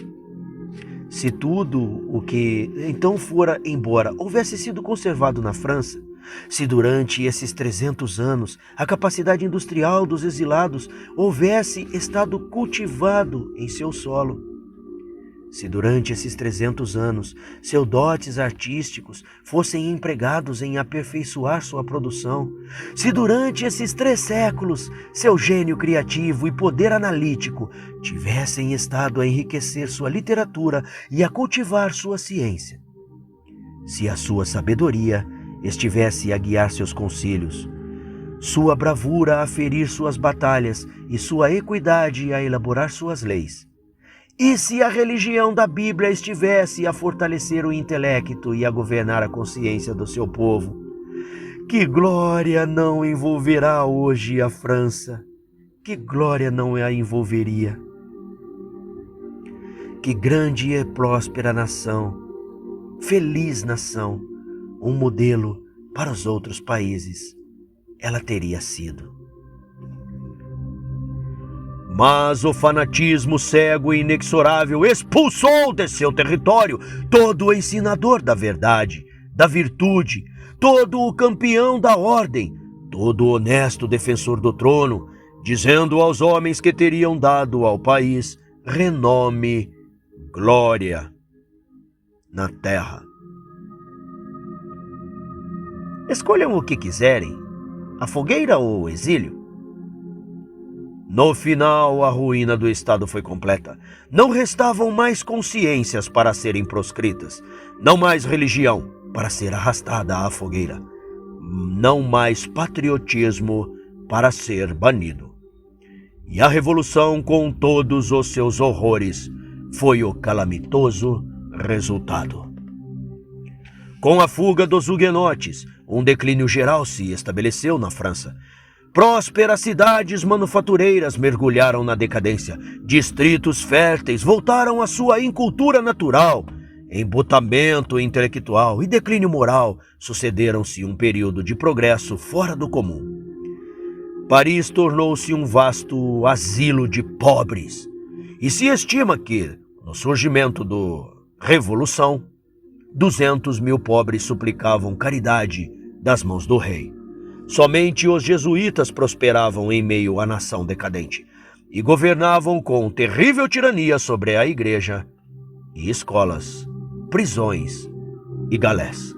Se tudo o que então fora embora houvesse sido conservado na França, se durante esses 300 anos a capacidade industrial dos exilados houvesse estado cultivado em seu solo, se durante esses 300 anos seus dotes artísticos fossem empregados em aperfeiçoar sua produção, se durante esses 3 séculos seu gênio criativo e poder analítico tivessem estado a enriquecer sua literatura e a cultivar sua ciência, se a sua sabedoria estivesse a guiar seus concílios, sua bravura a ferir suas batalhas e sua equidade a elaborar suas leis, e se a religião da Bíblia estivesse a fortalecer o intelecto e a governar a consciência do seu povo, que glória não envolverá hoje a França? Que glória não a envolveria? Que grande e próspera nação, feliz nação, um modelo para os outros países ela teria sido. Mas o fanatismo cego e inexorável expulsou de seu território todo o ensinador da verdade, da virtude, todo o campeão da ordem, todo o honesto defensor do trono, dizendo aos homens que teriam dado ao país renome, glória na terra. Escolham o que quiserem, a fogueira ou o exílio. No final, a ruína do Estado foi completa. Não restavam mais consciências para serem proscritas, não mais religião para ser arrastada à fogueira, não mais patriotismo para ser banido. E a revolução, com todos os seus horrores, foi o calamitoso resultado. Com a fuga dos huguenotes, um declínio geral se estabeleceu na França. Prósperas cidades manufatureiras mergulharam na decadência. Distritos férteis voltaram à sua incultura natural. Embotamento intelectual e declínio moral sucederam-se um período de progresso fora do comum. Paris tornou-se um vasto asilo de pobres. E se estima que, no surgimento da Revolução, 200.000 pobres suplicavam caridade das mãos do rei. Somente os jesuítas prosperavam em meio à nação decadente e governavam com terrível tirania sobre a igreja e escolas, prisões e galés.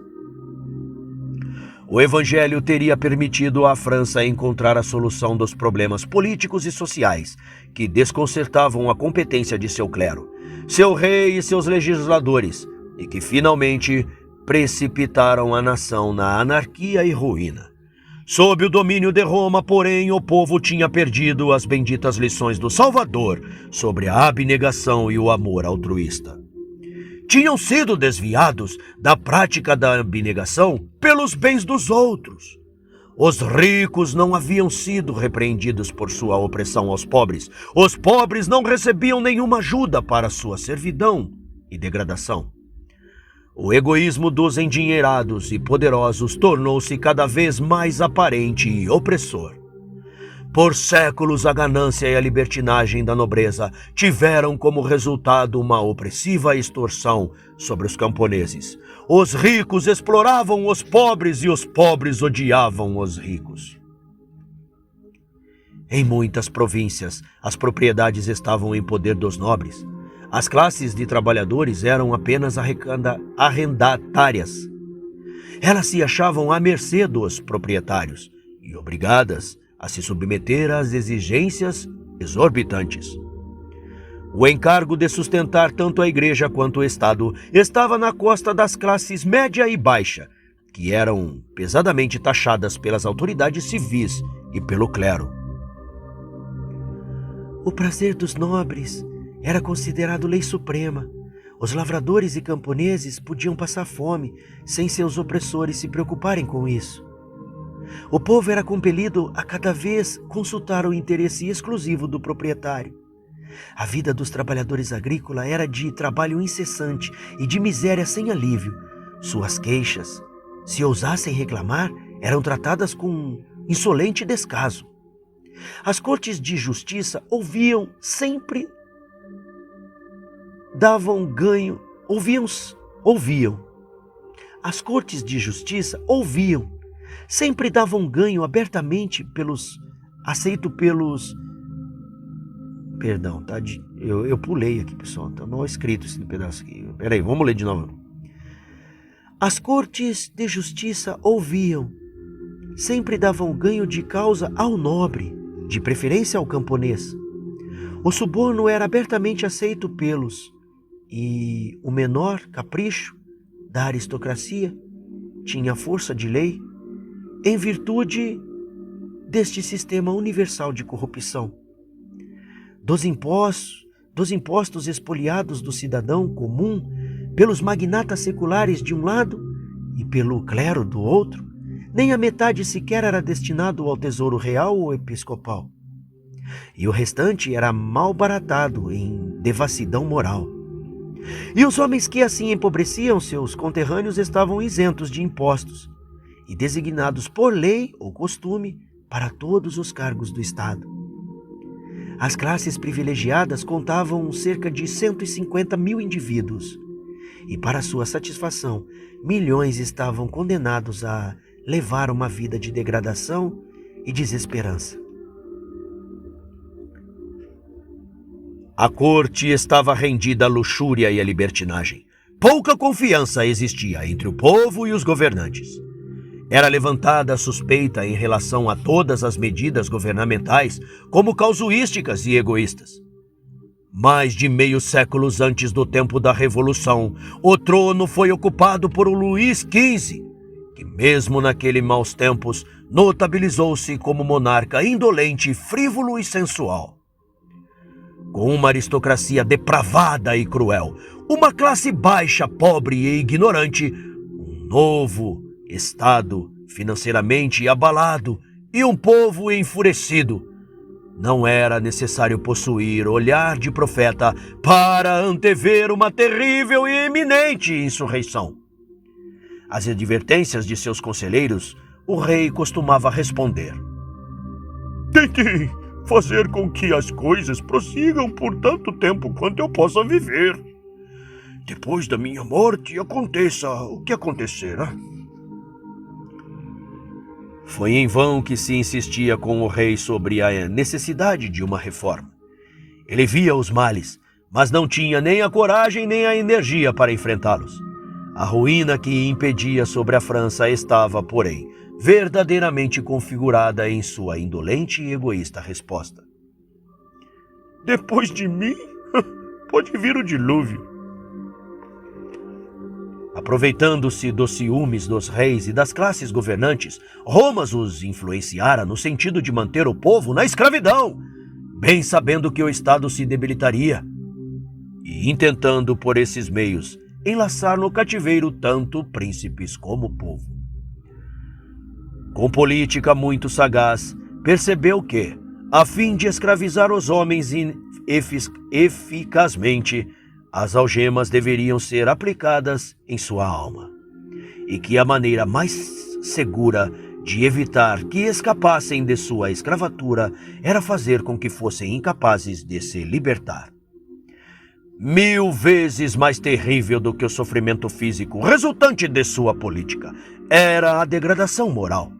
O evangelho teria permitido à França encontrar a solução dos problemas políticos e sociais que desconcertavam a competência de seu clero, seu rei e seus legisladores, e que finalmente precipitaram a nação na anarquia e ruína. Sob o domínio de Roma, porém, o povo tinha perdido as benditas lições do Salvador sobre a abnegação e o amor altruísta. Tinham sido desviados da prática da abnegação pelos bens dos outros. Os ricos não haviam sido repreendidos por sua opressão aos pobres. Os pobres não recebiam nenhuma ajuda para sua servidão e degradação. O egoísmo dos endinheirados e poderosos tornou-se cada vez mais aparente e opressor. Por séculos, a ganância e a libertinagem da nobreza tiveram como resultado uma opressiva extorsão sobre os camponeses. Os ricos exploravam os pobres e os pobres odiavam os ricos. Em muitas províncias, as propriedades estavam em poder dos nobres. As classes de trabalhadores eram apenas arrendatárias. Elas se achavam à mercê dos proprietários e obrigadas a se submeter às exigências exorbitantes. O encargo de sustentar tanto a igreja quanto o Estado estava na costa das classes média e baixa, que eram pesadamente taxadas pelas autoridades civis e pelo clero. O prazer dos nobres era considerado lei suprema. Os lavradores e camponeses podiam passar fome sem seus opressores se preocuparem com isso. O povo era compelido a cada vez consultar o interesse exclusivo do proprietário. A vida dos trabalhadores agrícolas era de trabalho incessante e de miséria sem alívio. Suas queixas, se ousassem reclamar, eram tratadas com insolente descaso. As cortes de justiça ouviam sempre davam ganho abertamente Perdão, tá? Eu pulei aqui, pessoal. Tá mal escrito esse pedaço aqui. Peraí, vamos ler de novo. As cortes de justiça ouviam, sempre davam ganho de causa ao nobre, de preferência ao camponês. O suborno era abertamente aceito e o menor capricho da aristocracia tinha força de lei em virtude deste sistema universal de corrupção. Dos impostos expoliados do cidadão comum pelos magnatas seculares de um lado e pelo clero do outro, nem a metade sequer era destinado ao tesouro real ou episcopal. E o restante era malbaratado em devassidão moral. E os homens que assim empobreciam seus conterrâneos estavam isentos de impostos e designados por lei ou costume para todos os cargos do Estado. As classes privilegiadas contavam cerca de 150.000 indivíduos, e para sua satisfação, milhões estavam condenados a levar uma vida de degradação e desesperança. A corte estava rendida à luxúria e à libertinagem. Pouca confiança existia entre o povo e os governantes. Era levantada a suspeita em relação a todas as medidas governamentais como casuísticas e egoístas. Mais de meio século antes do tempo da Revolução, o trono foi ocupado por Luís XV, que mesmo naqueles maus tempos notabilizou-se como monarca indolente, frívolo e sensual. Com uma aristocracia depravada e cruel, uma classe baixa, pobre e ignorante, um novo Estado financeiramente abalado e um povo enfurecido, não era necessário possuir olhar de profeta para antever uma terrível e iminente insurreição. Às advertências de seus conselheiros, o rei costumava responder: tentei fazer com que as coisas prossigam por tanto tempo quanto eu possa viver. depois da minha morte aconteça o que acontecer, né? Foi em vão que se insistia com o rei sobre a necessidade de uma reforma. Ele via os males, mas não tinha nem a coragem nem a energia para enfrentá-los. A ruína que impedia sobre a França estava, porém, verdadeiramente configurada em sua indolente e egoísta resposta. Depois de mim, pode vir o dilúvio. Aproveitando-se dos ciúmes dos reis e das classes governantes, Roma os influenciara no sentido de manter o povo na escravidão, bem sabendo que o Estado se debilitaria, e intentando por esses meios enlaçar no cativeiro tanto príncipes como povo. Com política muito sagaz, percebeu que, a fim de escravizar os homens eficazmente, as algemas deveriam ser aplicadas em sua alma, e que a maneira mais segura de evitar que escapassem de sua escravatura era fazer com que fossem incapazes de se libertar. 1000 vezes mais terrível do que o sofrimento físico resultante de sua política era a degradação moral.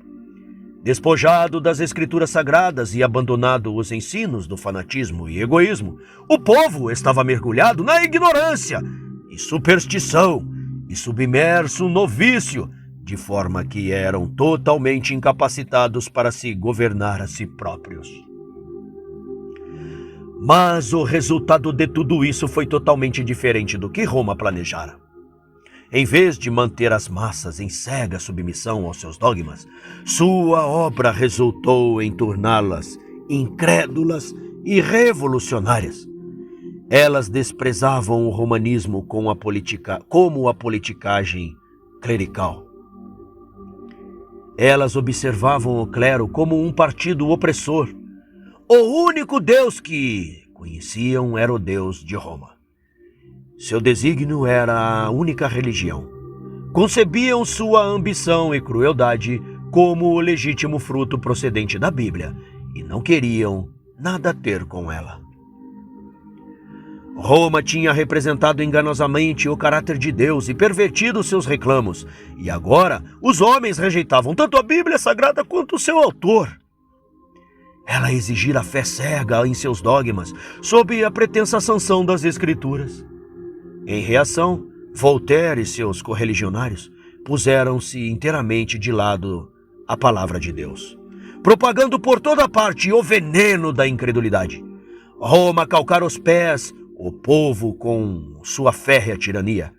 Despojado das escrituras sagradas e abandonado os ensinos do fanatismo e egoísmo, o povo estava mergulhado na ignorância e superstição e submerso no vício, de forma que eram totalmente incapacitados para se governar a si próprios. Mas o resultado de tudo isso foi totalmente diferente do que Roma planejara. Em vez de manter as massas em cega submissão aos seus dogmas, sua obra resultou em torná-las incrédulas e revolucionárias. Elas desprezavam o romanismo como a politicagem clerical. Elas observavam o clero como um partido opressor. O único Deus que conheciam era o Deus de Roma. Seu desígnio era a única religião. Concebiam sua ambição e crueldade como o legítimo fruto procedente da Bíblia e não queriam nada ter com ela. Roma tinha representado enganosamente o caráter de Deus e pervertido seus reclamos, e agora os homens rejeitavam tanto a Bíblia Sagrada quanto o seu autor. Ela exigira fé cega em seus dogmas, sob a pretensa sanção das Escrituras. Em reação, Voltaire e seus correligionários puseram-se inteiramente de lado a palavra de Deus, propagando por toda parte o veneno da incredulidade. Roma calcara os pés o povo com sua férrea tirania.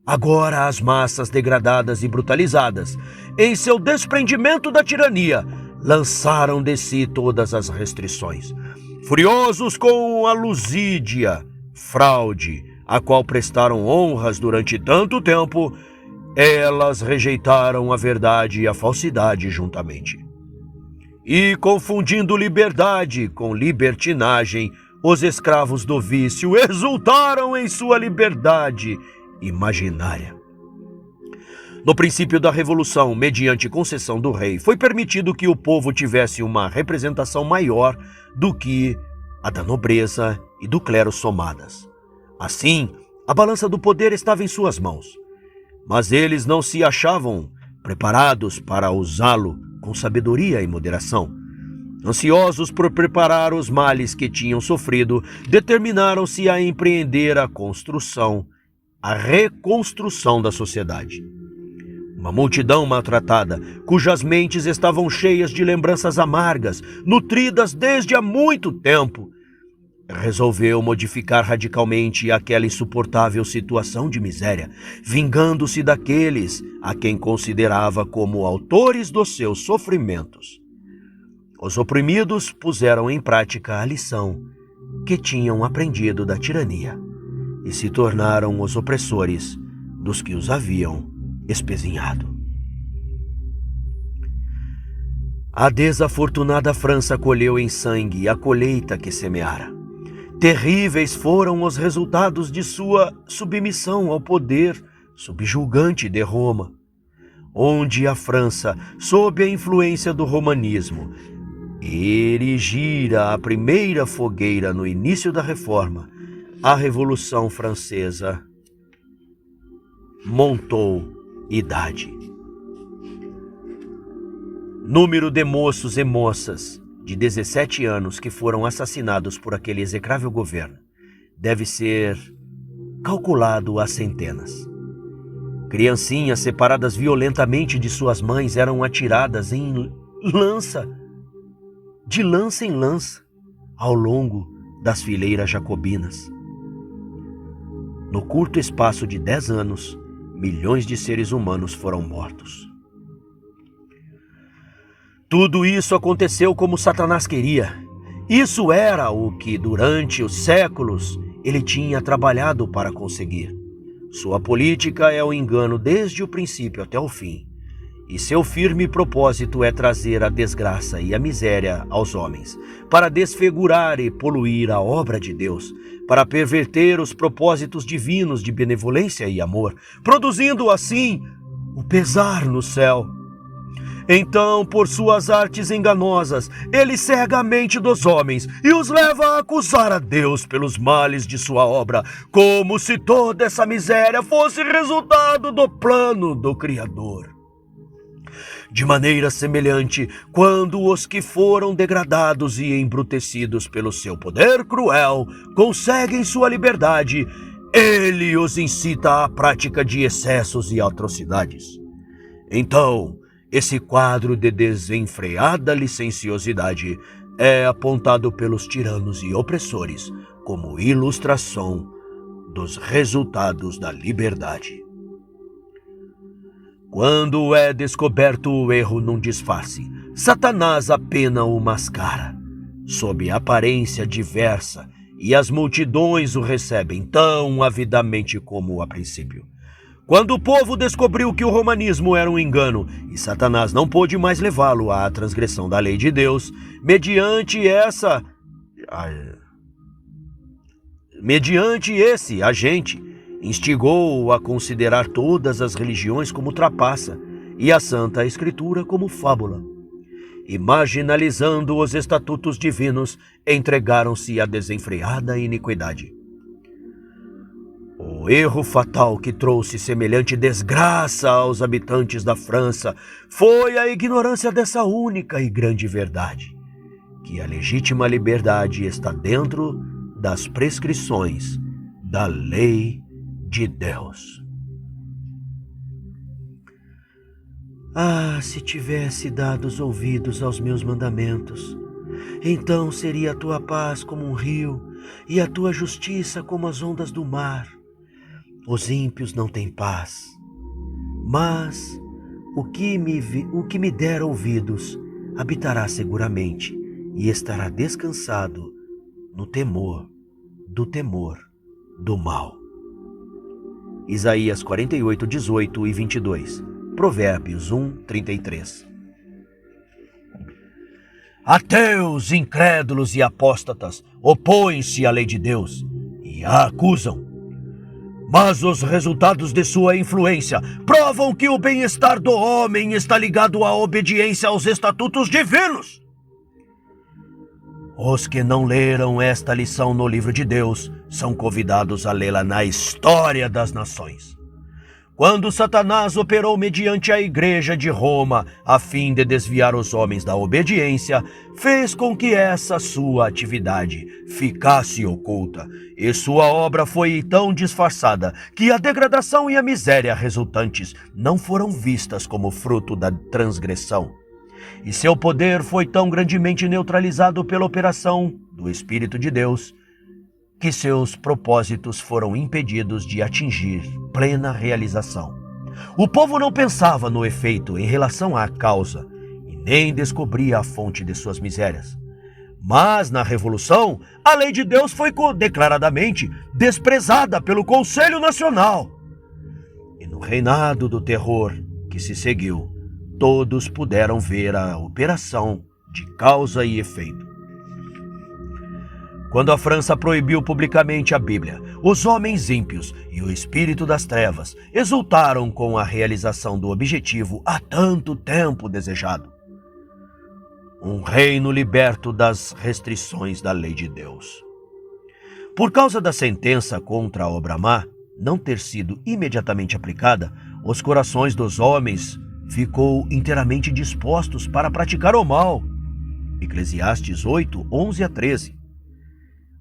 Agora as massas degradadas e brutalizadas, em seu desprendimento da tirania, lançaram de si todas as restrições. Furiosos com a lusídia, fraude, a qual prestaram honras durante tanto tempo, elas rejeitaram a verdade e a falsidade juntamente. E, confundindo liberdade com libertinagem, os escravos do vício exultaram em sua liberdade imaginária. No princípio da Revolução, mediante concessão do rei, foi permitido que o povo tivesse uma representação maior do que a da nobreza e do clero somadas. Assim, a balança do poder estava em suas mãos, mas eles não se achavam preparados para usá-lo com sabedoria e moderação. Ansiosos por preparar os males que tinham sofrido, determinaram-se a empreender a reconstrução da sociedade. Uma multidão maltratada, cujas mentes estavam cheias de lembranças amargas, nutridas desde há muito tempo, resolveu modificar radicalmente aquela insuportável situação de miséria, vingando-se daqueles a quem considerava como autores dos seus sofrimentos. Os oprimidos puseram em prática a lição que tinham aprendido da tirania e se tornaram os opressores dos que os haviam espezinhado. A desafortunada França colheu em sangue a colheita que semeara. Terríveis foram os resultados de sua submissão ao poder subjugante de Roma, onde a França, sob a influência do romanismo, erigira a primeira fogueira no início da Reforma. A Revolução Francesa montou idade. Número de moços e moças de 17 anos que foram assassinados por aquele execrável governo deve ser calculado a centenas. Criancinhas separadas violentamente de suas mães eram atiradas de lança em lança, ao longo das fileiras jacobinas. No curto espaço de 10 anos, milhões de seres humanos foram mortos. Tudo isso aconteceu como Satanás queria. Isso era o que, durante os séculos, ele tinha trabalhado para conseguir. Sua política é o engano desde o princípio até o fim. E seu firme propósito é trazer a desgraça e a miséria aos homens, para desfigurar e poluir a obra de Deus, para perverter os propósitos divinos de benevolência e amor, produzindo assim o pesar no céu. Então, por suas artes enganosas, ele cega a mente dos homens e os leva a acusar a Deus pelos males de sua obra, como se toda essa miséria fosse resultado do plano do Criador. De maneira semelhante, quando os que foram degradados e embrutecidos pelo seu poder cruel conseguem sua liberdade, ele os incita à prática de excessos e atrocidades. Então, esse quadro de desenfreada licenciosidade é apontado pelos tiranos e opressores como ilustração dos resultados da liberdade. Quando é descoberto o erro num disfarce, Satanás apenas o mascara, sob aparência diversa, e as multidões o recebem tão avidamente como a princípio. Quando o povo descobriu que o romanismo era um engano e Satanás não pôde mais levá-lo à transgressão da lei de Deus, mediante esse agente, instigou-o a considerar todas as religiões como trapaça e a Santa Escritura como fábula. E, marginalizando os estatutos divinos, entregaram-se à desenfreada iniquidade. O erro fatal que trouxe semelhante desgraça aos habitantes da França foi a ignorância dessa única e grande verdade, que a legítima liberdade está dentro das prescrições da lei de Deus. Ah, se tivesse dado os ouvidos aos meus mandamentos, então seria a tua paz como um rio e a tua justiça como as ondas do mar. Os ímpios não têm paz, mas o que me der ouvidos habitará seguramente e estará descansado no temor do mal. Isaías 48, 18 e 22, Provérbios 1, 33. Ateus, incrédulos e apóstatas opõem-se à lei de Deus e a acusam. Mas os resultados de sua influência provam que o bem-estar do homem está ligado à obediência aos estatutos divinos. Os que não leram esta lição no livro de Deus são convidados a lê-la na história das nações. Quando Satanás operou mediante a Igreja de Roma a fim de desviar os homens da obediência, fez com que essa sua atividade ficasse oculta, e sua obra foi tão disfarçada que a degradação e a miséria resultantes não foram vistas como fruto da transgressão. E seu poder foi tão grandemente neutralizado pela operação do Espírito de Deus, que seus propósitos foram impedidos de atingir plena realização. O povo não pensava no efeito em relação à causa e nem descobria a fonte de suas misérias. Mas na Revolução, a lei de Deus foi declaradamente desprezada pelo Conselho Nacional. E no reinado do terror que se seguiu, todos puderam ver a operação de causa e efeito. Quando a França proibiu publicamente a Bíblia, os homens ímpios e o espírito das trevas exultaram com a realização do objetivo há tanto tempo desejado. Um reino liberto das restrições da lei de Deus. Por causa da sentença contra a obra má, não ter sido imediatamente aplicada, os corações dos homens ficou inteiramente dispostos para praticar o mal. Eclesiastes 8, 11 a 13.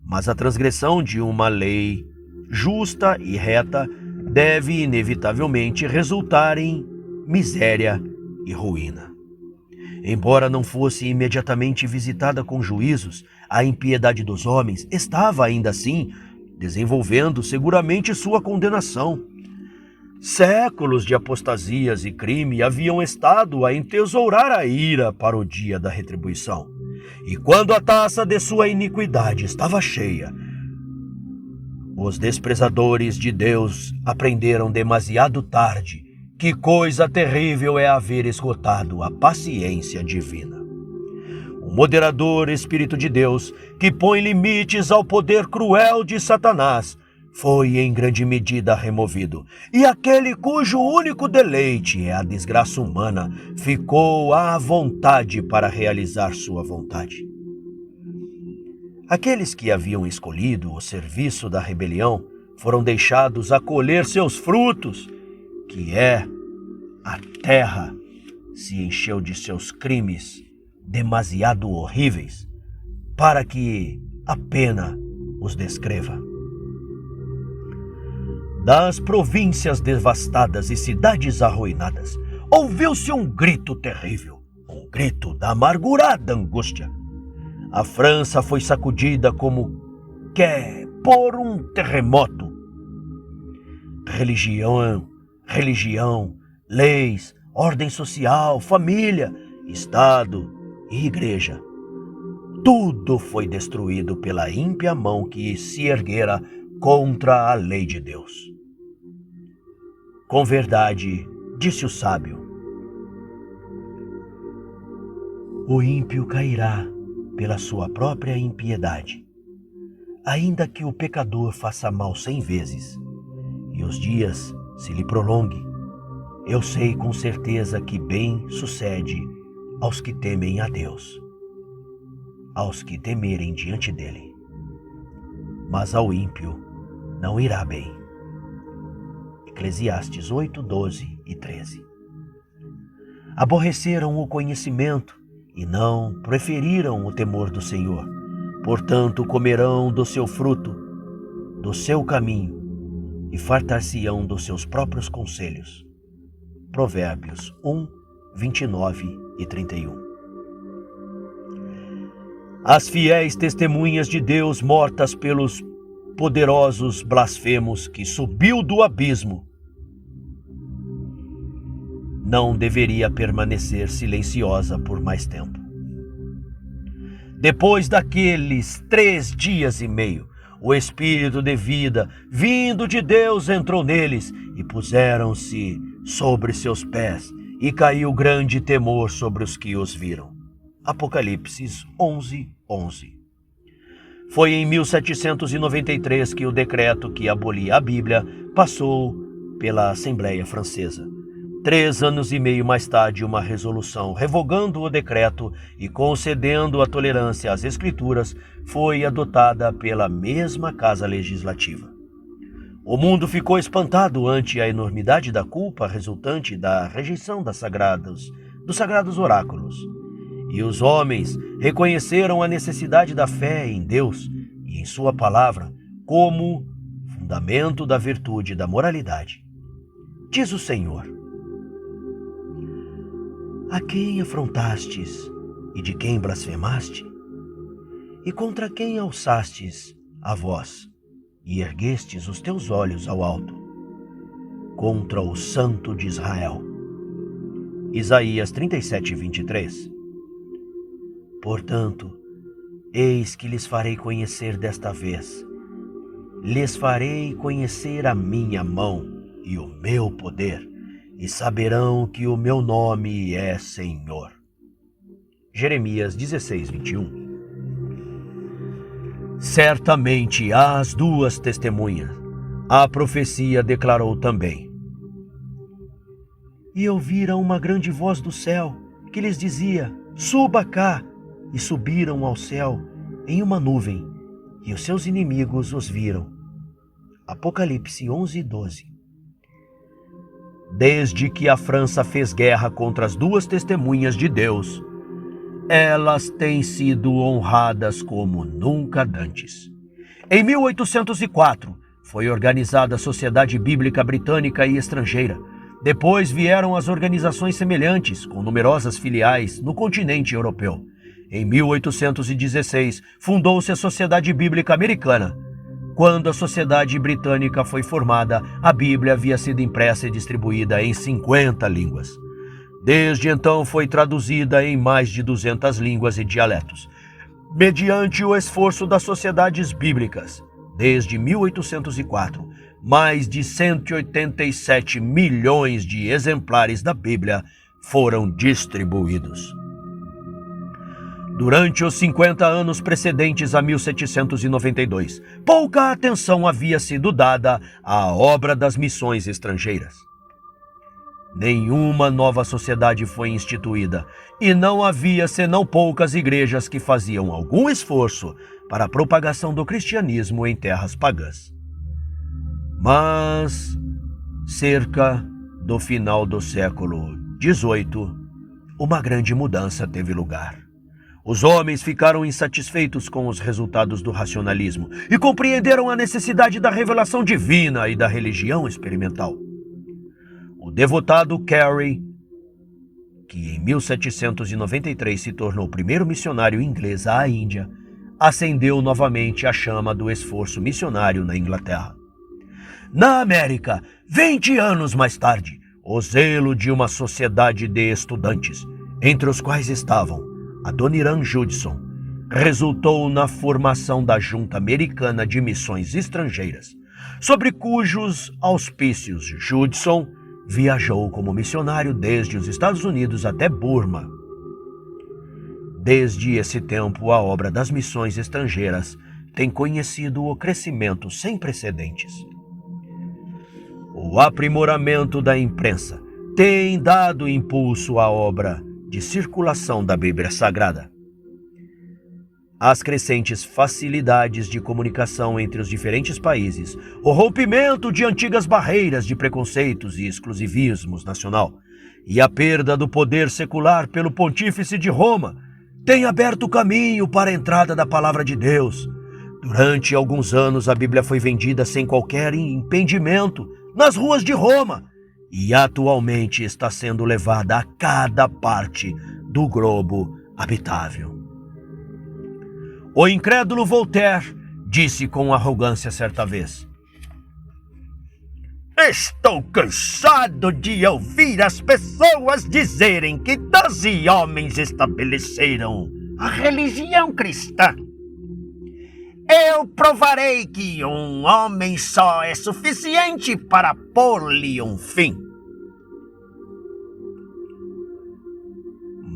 Mas a transgressão de uma lei justa e reta deve inevitavelmente resultar em miséria e ruína. Embora não fosse imediatamente visitada com juízos, a impiedade dos homens estava ainda assim desenvolvendo seguramente sua condenação. Séculos de apostasias e crime haviam estado a entesourar a ira para o dia da retribuição. E quando a taça de sua iniquidade estava cheia, os desprezadores de Deus aprenderam demasiado tarde que coisa terrível é haver esgotado a paciência divina. O moderador Espírito de Deus, que põe limites ao poder cruel de Satanás, foi em grande medida removido, e aquele cujo único deleite é a desgraça humana ficou à vontade para realizar sua vontade. Aqueles que haviam escolhido o serviço da rebelião foram deixados a colher seus frutos, que é a terra se encheu de seus crimes demasiado horríveis para que a pena os descreva. Das províncias devastadas e cidades arruinadas, ouviu-se um grito terrível, um grito da amargurada angústia. A França foi sacudida como que por um terremoto. Religião, leis, ordem social, família, Estado e igreja. Tudo foi destruído pela ímpia mão que se erguera contra a lei de Deus. Com verdade, disse o sábio, o ímpio cairá pela sua própria impiedade, ainda que o pecador faça mal 100 vezes, e os dias se lhe prolongue. Eu sei com certeza que bem sucede aos que temem a Deus, aos que temerem diante dele. Mas ao ímpio não irá bem. Eclesiastes 8, 12 e 13. Aborreceram o conhecimento e não preferiram o temor do Senhor. Portanto, comerão do seu fruto, do seu caminho, e fartar-se-ão dos seus próprios conselhos. Provérbios 1, 29 e 31. As fiéis testemunhas de Deus mortas pelos poderosos blasfemos que subiu do abismo não deveria permanecer silenciosa por mais tempo. Depois daqueles 3 dias e meio, o Espírito de vida, vindo de Deus, entrou neles e puseram-se sobre seus pés, e caiu grande temor sobre os que os viram. Apocalipse 11, 11. Foi em 1793 que o decreto que abolia a Bíblia passou pela Assembleia Francesa. 3 anos e meio mais tarde, uma resolução revogando o decreto e concedendo a tolerância às Escrituras foi adotada pela mesma Casa Legislativa. O mundo ficou espantado ante a enormidade da culpa resultante da rejeição dos sagrados oráculos. E os homens reconheceram a necessidade da fé em Deus e em sua palavra como fundamento da virtude e da moralidade. Diz o Senhor: a quem afrontastes e de quem blasfemaste? E contra quem alçastes a voz e erguestes os teus olhos ao alto? Contra o Santo de Israel. Isaías 37, 23. Portanto, eis que lhes farei conhecer desta vez. Lhes farei conhecer a minha mão e o meu poder, e saberão que o meu nome é Senhor. Jeremias 16, 21. Certamente há as 2 testemunhas. A profecia declarou também. E ouviram uma grande voz do céu, que lhes dizia: suba cá. E subiram ao céu em uma nuvem, e os seus inimigos os viram. Apocalipse 11:12. Desde que a França fez guerra contra as duas testemunhas de Deus, elas têm sido honradas como nunca dantes. Em 1804, foi organizada a Sociedade Bíblica Britânica e Estrangeira. Depois vieram as organizações semelhantes, com numerosas filiais no continente europeu. Em 1816, fundou-se a Sociedade Bíblica Americana. Quando a Sociedade Britânica foi formada, a Bíblia havia sido impressa e distribuída em 50 línguas. Desde então foi traduzida em mais de 200 línguas e dialetos, mediante o esforço das sociedades bíblicas. Desde 1804, mais de 187 milhões de exemplares da Bíblia foram distribuídos. Durante os 50 anos precedentes a 1792, pouca atenção havia sido dada à obra das missões estrangeiras. Nenhuma nova sociedade foi instituída e não havia senão poucas igrejas que faziam algum esforço para a propagação do cristianismo em terras pagãs. Mas, cerca do final do século XVIII, uma grande mudança teve lugar. Os homens ficaram insatisfeitos com os resultados do racionalismo e compreenderam a necessidade da revelação divina e da religião experimental. O devotado Carey, que em 1793 se tornou o primeiro missionário inglês à Índia, acendeu novamente a chama do esforço missionário na Inglaterra. Na América, 20 anos mais tarde, o zelo de uma sociedade de estudantes, entre os quais estavam Adoniram Judson, resultou na formação da Junta Americana de Missões Estrangeiras, sobre cujos auspícios Judson viajou como missionário desde os Estados Unidos até Burma. Desde esse tempo, a obra das missões estrangeiras tem conhecido o crescimento sem precedentes. O aprimoramento da imprensa tem dado impulso à obra de circulação da Bíblia Sagrada. As crescentes facilidades de comunicação entre os diferentes países, o rompimento de antigas barreiras de preconceitos e exclusivismos nacional e a perda do poder secular pelo Pontífice de Roma têm aberto caminho para a entrada da Palavra de Deus. Durante alguns anos, a Bíblia foi vendida sem qualquer impedimento nas ruas de Roma e atualmente está sendo levada a cada parte do globo habitável. O incrédulo Voltaire disse com arrogância certa vez: "Estou cansado de ouvir as pessoas dizerem que 12 homens estabeleceram a religião cristã. Eu provarei que um homem só é suficiente para pôr-lhe um fim."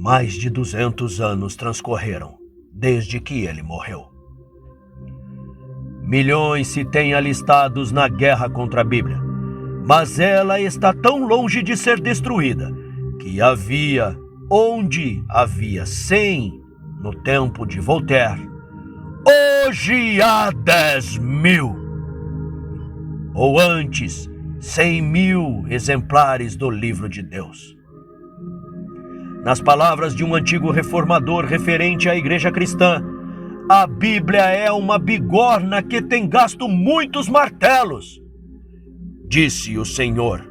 Mais de 200 anos transcorreram desde que ele morreu. Milhões se têm alistados na guerra contra a Bíblia, mas ela está tão longe de ser destruída que onde havia 100 no tempo de Voltaire, hoje há 10.000. Ou antes, 100.000 exemplares do livro de Deus. Nas palavras de um antigo reformador referente à igreja cristã, a Bíblia é uma bigorna que tem gasto muitos martelos, disse o Senhor.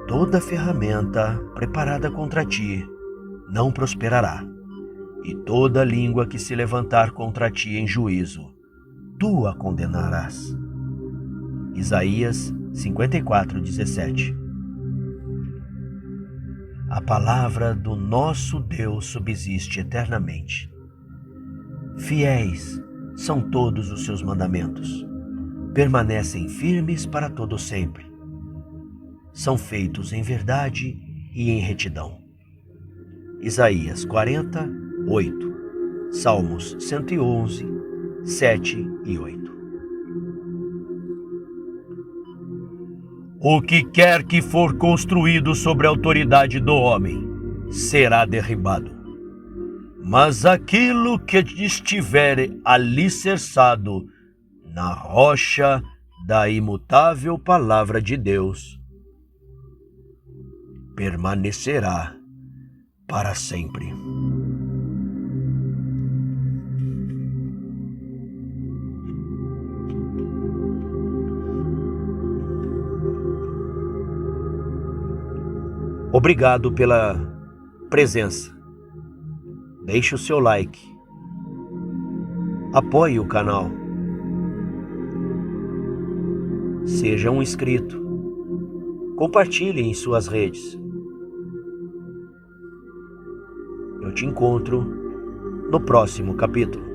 Toda ferramenta preparada contra ti não prosperará, e toda língua que se levantar contra ti em juízo, tu a condenarás. Isaías 54:17. A palavra do nosso Deus subsiste eternamente. Fiéis são todos os seus mandamentos. Permanecem firmes para todo sempre. São feitos em verdade e em retidão. Isaías 40:8. Salmos 111, 7 e 8. O que quer que for construído sobre a autoridade do homem será derribado. Mas aquilo que estiver alicerçado na rocha da imutável palavra de Deus, permanecerá para sempre. Obrigado pela presença. Deixe o seu like. Apoie o canal. Seja um inscrito. Compartilhe em suas redes. Eu te encontro no próximo capítulo.